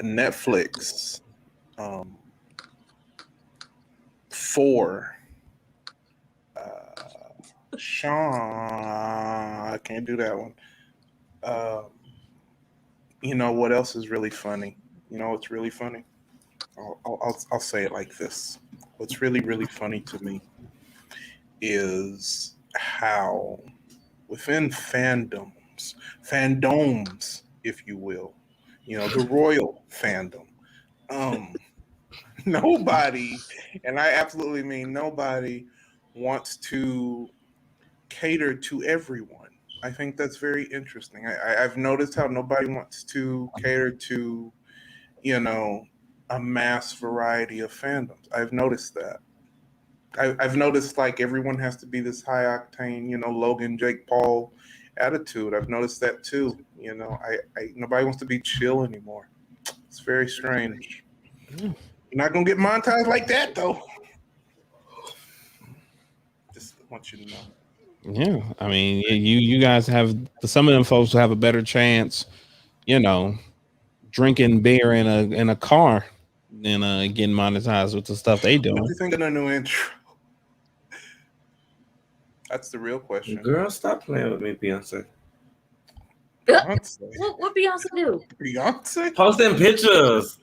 Netflix. 4. Sean, I can't do that one. What else is really funny? What's really funny? I'll say it like this. What's really, really funny to me is how within fandoms, if you will, the royal fandom, nobody, and I absolutely mean nobody, wants to cater to everyone. I think that's very interesting. I've noticed how nobody wants to cater to, a mass variety of fandoms. I've noticed that. I've noticed like everyone has to be this high octane, Logan, Jake Paul attitude. I've noticed that too. Nobody wants to be chill anymore. It's very strange. You're not gonna get monetized like that though. Just want you to know. Yeah, I mean, you guys have some of them folks will have a better chance, drinking beer in a car than getting monetized with the stuff they do. What do you think of the new intro? That's the real question. Girl, stop playing with me, Beyonce. What Beyonce do? Beyonce? Posting pictures.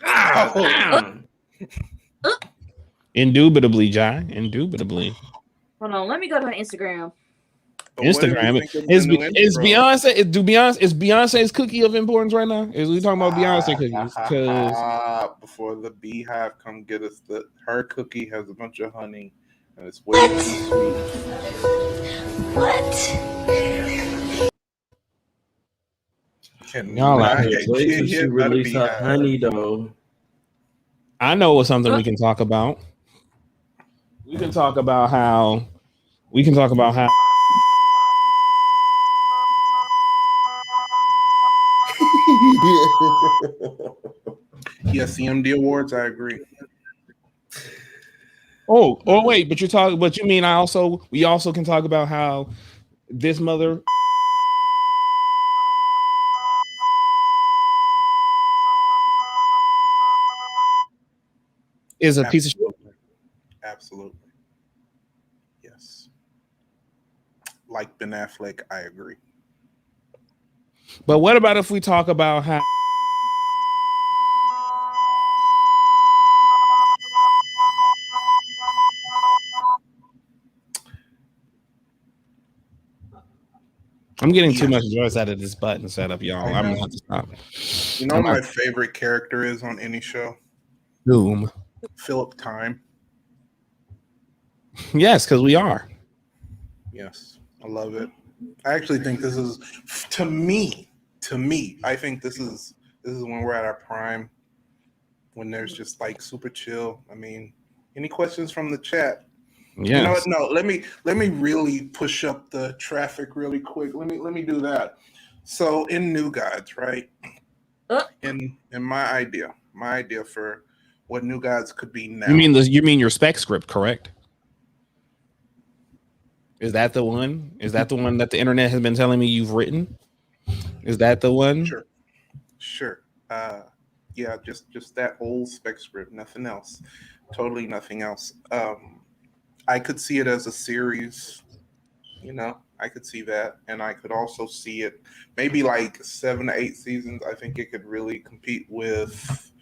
Indubitably, Jai. Indubitably. Hold on, let me go to her Instagram. Instagram is Beyonce's cookie of importance right now? Is we talking about Beyonce cookies? Because before the beehive come get us, her cookie has a bunch of honey and it's way too sweet. What? Y'all out here. Wait till she release her honey though. I know what's something we can talk about. We can talk about how. Yes, CMD awards. I agree. Oh, wait, but you mean we also can talk about how this mother is a piece of shit. Absolutely. Yes. Like Ben Affleck, I agree. But what about if we talk about how I'm getting too much joy out of this button setup, y'all. I'm gonna have to stop. You know my favorite character is on any show? Doom. Philip Time. Yes, because we are. Yes, I love it. I actually think this is, to me, I think this is when we're at our prime, when there's just like super chill. I mean, any questions from the chat? Yes. No, let me really push up the traffic really quick. Let me do that. So in New Gods, right? in my idea for what New Gods could be now. You mean your spec script, correct? Is that the one? Is that the one that the internet has been telling me you've written? Is that the one? Sure. Yeah, just that old spec script, nothing else. Totally nothing else. I could see it as a series, I could see that. And I could also see it maybe like 7 to 8 seasons. I think it could really compete with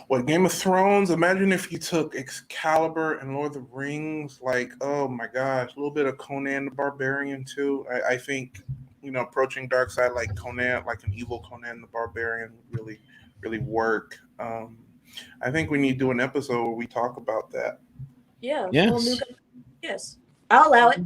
what Game of Thrones. Imagine if you took Excalibur and Lord of the Rings, like, oh my gosh, a little bit of Conan the Barbarian too. I think, approaching dark side like Conan, like an evil Conan the Barbarian would really work. I think we need to do an episode where we talk about that. Yeah. Yes. Well, yes. I'll allow it.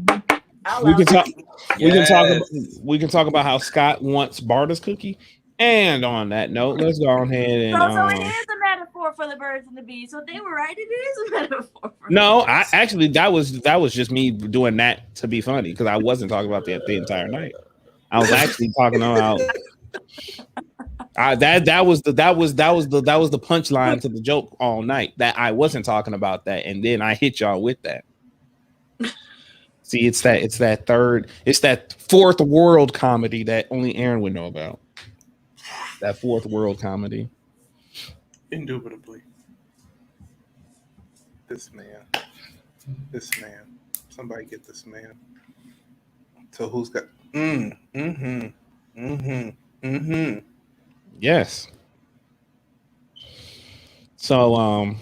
We can talk about how Scott wants Barda's cookie. And on that note, let's go ahead and. So it is a metaphor for the birds and the bees. So they were right. It is a metaphor. That was just me doing that to be funny because I wasn't talking about the entire night. I was actually talking about. That was the punchline to the joke all night. That I wasn't talking about that, and then I hit y'all with that. See, it's that fourth world comedy that only Aaron would know about. That fourth world comedy. Indubitably. This man. Somebody get this man. So who's got? Yes. So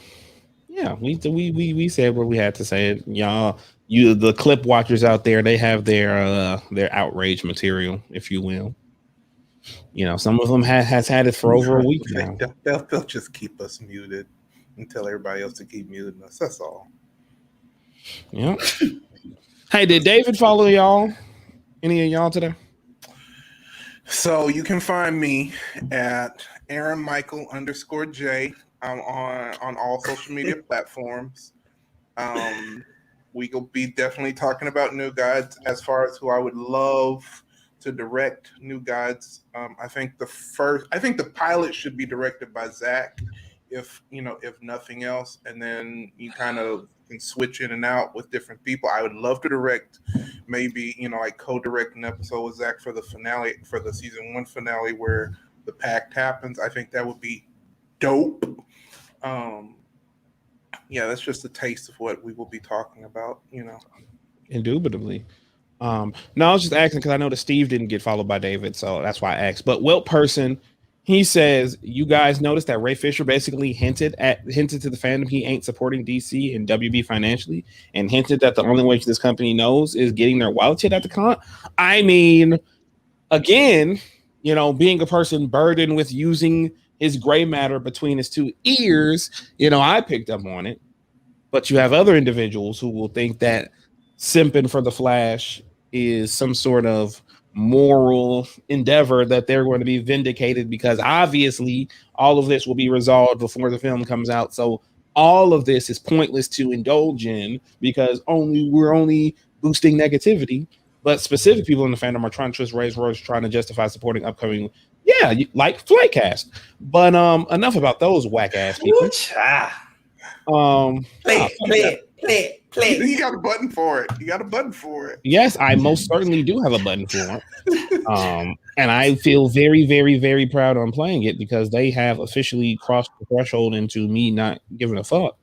yeah, we said what we had to say. Y'all, the clip watchers out there, they have their outrage material, if you will. Some of them has had it for over a week now. They'll just keep us muted and tell everybody else to keep muting us. That's all. Yeah. Hey, did David follow y'all? Any of y'all today? So you can find me at Aaron Michael _J. I'm on all social media platforms. We will be definitely talking about New Gods as far as who I would love to direct New Gods. I think the pilot should be directed by Zach, if nothing else, and then you kind of can switch in and out with different people. I would love to direct, maybe like co-direct an episode with Zach for the finale, for the season 1 finale where the pact happens. I think that would be dope. Yeah, that's just a taste of what we will be talking about. Indubitably. No, I was just asking because I know that Steve didn't get followed by David, so that's why I asked. But Wilt Person, he says, you guys noticed that Ray Fisher basically hinted to the fandom he ain't supporting DC and WB financially, and hinted that the only way this company knows is getting their wild shit at the con. I mean, again, being a person burdened with using his gray matter between his 2 ears, I picked up on it. But you have other individuals who will think that simping for the Flash is some sort of moral endeavor that they're going to be vindicated because obviously all of this will be resolved before the film comes out. So all of this is pointless to indulge in because we're only boosting negativity. But specific people in the fandom are trying to just raise words, trying to justify supporting upcoming, like Flightcast. But enough about those whack ass people. Play it. You got a button for it. Yes, I most certainly do have a button for it. And I feel very, very, very proud on playing it because they have officially crossed the threshold into me not giving a fuck.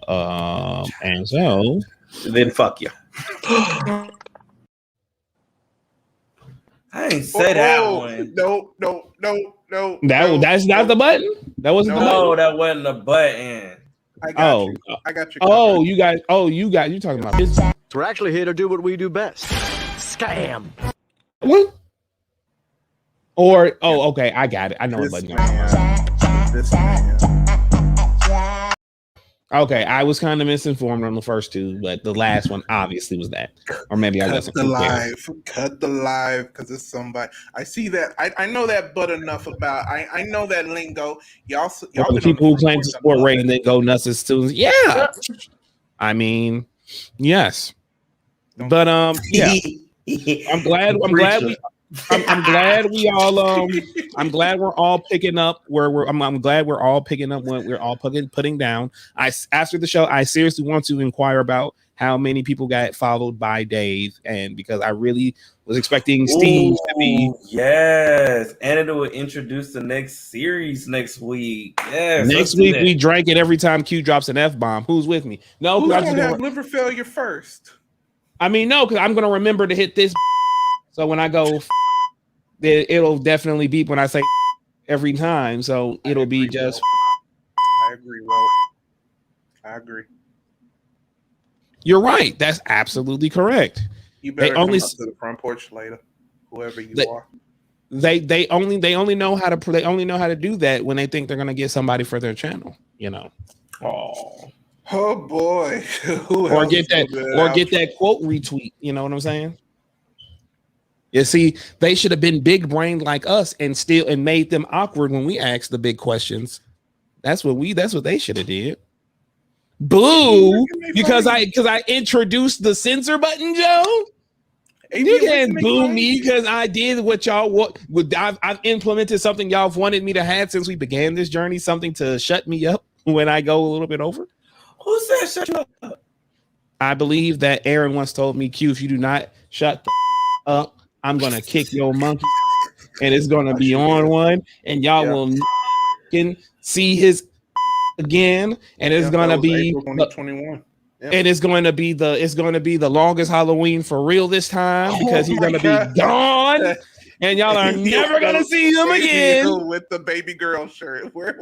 And so then fuck you. I ain't say that one. No. That's not the button. That wasn't the button. No, that wasn't the button. I got you. You talking about this? We're actually here to do what we do best. Scam. What? Or okay, I got it. I know what button. This man. Okay, I was kind of misinformed on the first 2, but the last one obviously was that. Or maybe I got some Cut the live because it's somebody. I see that. I know that but enough about. I know that lingo. Y'all the people who claim to support Ray and then go nuts as students. Yeah. I mean, yes. But yeah. I'm glad I'm glad we all I'm glad we're all picking up where I'm glad we're all picking up what we're all putting down. After the show, I seriously want to inquire about how many people got followed by Dave, and because I really was expecting Steve to be. Yes, and it will introduce the next series next week. Yes, Next week we drank it every time Q drops an F-bomb. Who's with me? No, who's gonna have liver failure first? I mean, no, because I'm gonna remember to hit this. So when I go, it'll definitely beep when I say every time. So it'll be just. I agree, Will. I agree. You're right. That's absolutely correct. You better come up to the front porch later, whoever you are. They only know how to do that when they think they're gonna get somebody for their channel. You know. Oh boy. or get that quote retweet. You know what I'm saying? You see, they should have been big brained like us and made them awkward when we asked the big questions. That's what they should have did. Boo! Because I introduced the censor button, Joe. You can't boo me because I did what y'all want. I've implemented something y'all wanted me to have since we began this journey. Something to shut me up when I go a little bit over. Who said shut you up? I believe that Aaron once told me, Q, if you do not shut the up, I'm gonna kick your monkey, and it's gonna be on one, and y'all will see his again, and it's gonna be 2021. And it's going to be the longest Halloween for real this time because he's going to be gone, and y'all are never going to see him again with the baby girl shirt. We're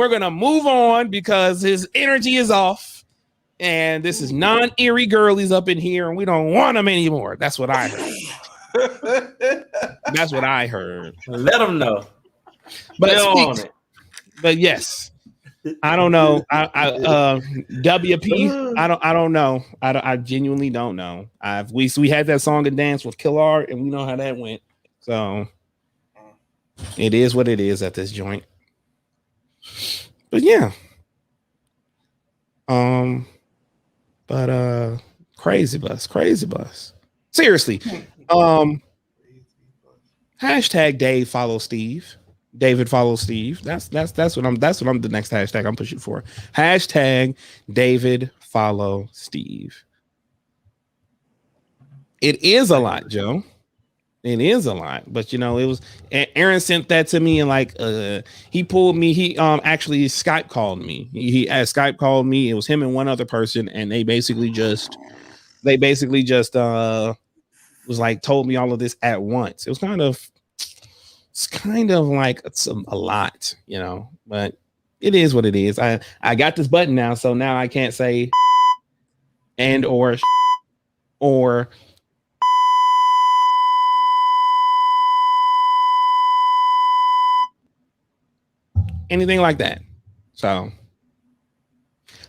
gonna move on because his energy is off, and this is non-eerie girlies up in here, and we don't want them anymore. That's what I heard. That's what I heard. Let them know. But yes. I don't know. WP. I don't know. I genuinely don't know. We had that song and dance with Killer, and we know how that went. So it is what it is at this joint. But yeah. Crazy bus. Seriously. Hashtag Dave follow Steve. David follows Steve. That's what I'm the next hashtag I'm pushing for. Hashtag David follow Steve. It is a lot, Joe. It is a lot, but it was Aaron sent that to me, and he pulled me. He actually Skype called me. He Skype called me. It was him and one other person, and they basically just was like told me all of this at once. It was kind of like a lot, but it is what it is. I got this button now, so now I can't say and or anything like that. So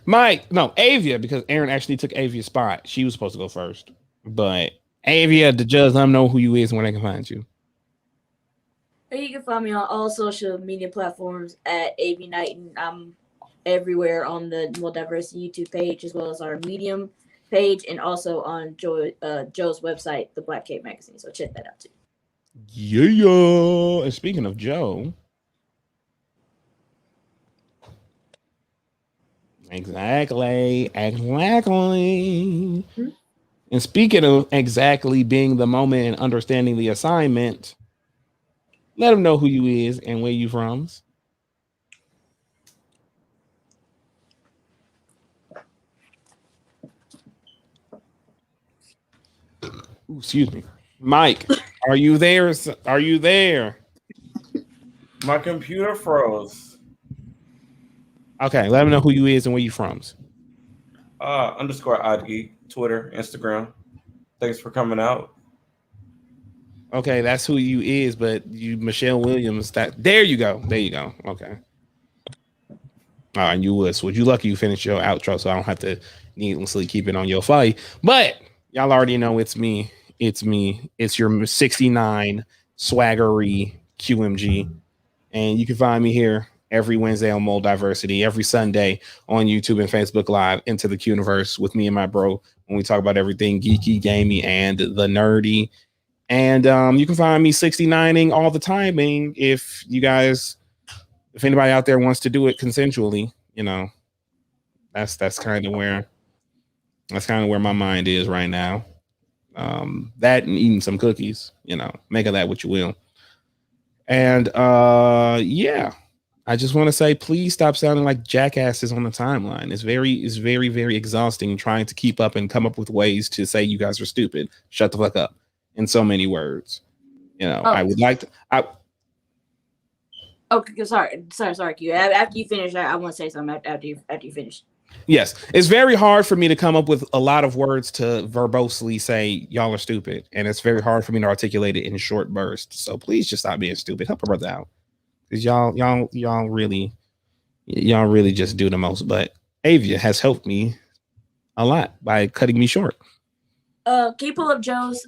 Avia, because Aaron actually took Avia's spot. She was supposed to go first, but Avia, the judge, let them know who you is and where they can find you. You can find me on all social media platforms at AV Knighton. I'm everywhere on the MulDiversity YouTube page, as well as our Medium page, and also on Joe's website, the Black Cape Magazine. So check that out too. Yeah. And speaking of Joe, exactly. Mm-hmm. And speaking of exactly being the moment and understanding the assignment. Let them know who you is and where you from. Ooh, excuse me. Mike, are you there? Are you there? My computer froze. Okay, let them know who you is and where you from. _OddGeek, Twitter, Instagram. Thanks for coming out. Okay, that's who you is, but you Michelle Williams. There you go. Okay. All right, you would you lucky you finished your outro, so I don't have to needlessly keep it on your fly. But y'all already know it's me. It's your 69 swaggery QMG, and you can find me here every Wednesday on MulDiversity, every Sunday on YouTube and Facebook Live into the Quniverse with me and my bro when we talk about everything geeky, gamey, and the nerdy. And you can find me 69ing all the timing if anybody out there wants to do it consensually, you know. That's kind of where my mind is right now. That and eating some cookies, you know, make of that what you will. And yeah, I just want to say, please stop sounding like jackasses on the timeline. It's very, very exhausting trying to keep up and come up with ways to say you guys are stupid. Shut the fuck up in so many words. You know, I would like to. Okay, sorry, Q. After you finish, I want to say something after you finish. Yes, it's very hard for me to come up with a lot of words to verbosely say y'all are stupid, and it's very hard for me to articulate it in short bursts. So please just stop being stupid. Help a brother out, because y'all really just do the most. But Avia has helped me a lot by cutting me short. Can you pull up Joe's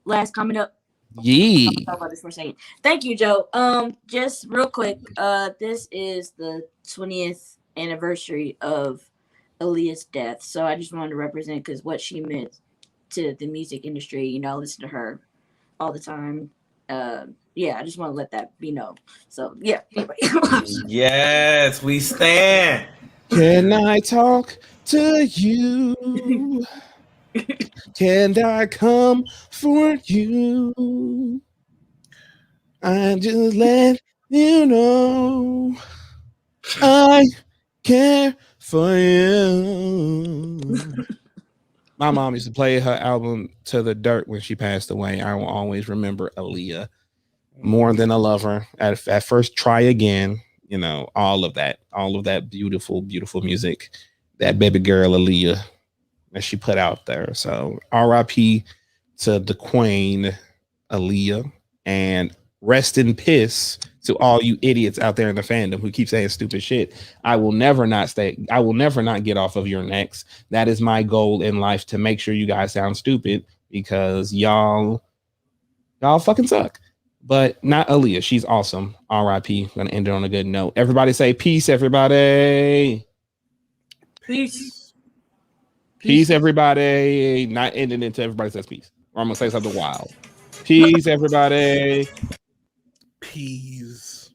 last comment up? Yeah. I'll talk about this for a second. Thank you, Joe. Just real quick. This is the 20th anniversary of Aaliyah's death, so I just wanted to represent because what she meant to the music industry. You know, I listen to her all the time. Yeah, I just want to let that be known. So yeah. Anyway. Yes, we stand. Can I talk to you? Can I come for you? I just let you know I care for you. My mom used to play her album to the dirt when she passed away. I will always remember Aaliyah more than a lover. At first, try again. You know, all of that beautiful, beautiful music that baby girl Aaliyah that she put out there. So R.I.P. to the Queen Aaliyah, and rest in piss to all you idiots out there in the fandom who keep saying stupid shit. I will never not get off of your necks. That is my goal in life, to make sure you guys sound stupid, because y'all fucking suck. But not Aaliyah. She's awesome. R.I.P. Gonna end it on a good note. Everybody say peace, everybody. Peace. Peace, everybody. Not ending until everybody says peace. Or I'm gonna say something wild. Peace, everybody. Peace.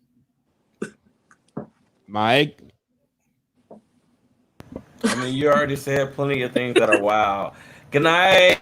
Mike. I mean, you already said plenty of things that are wild. Good night.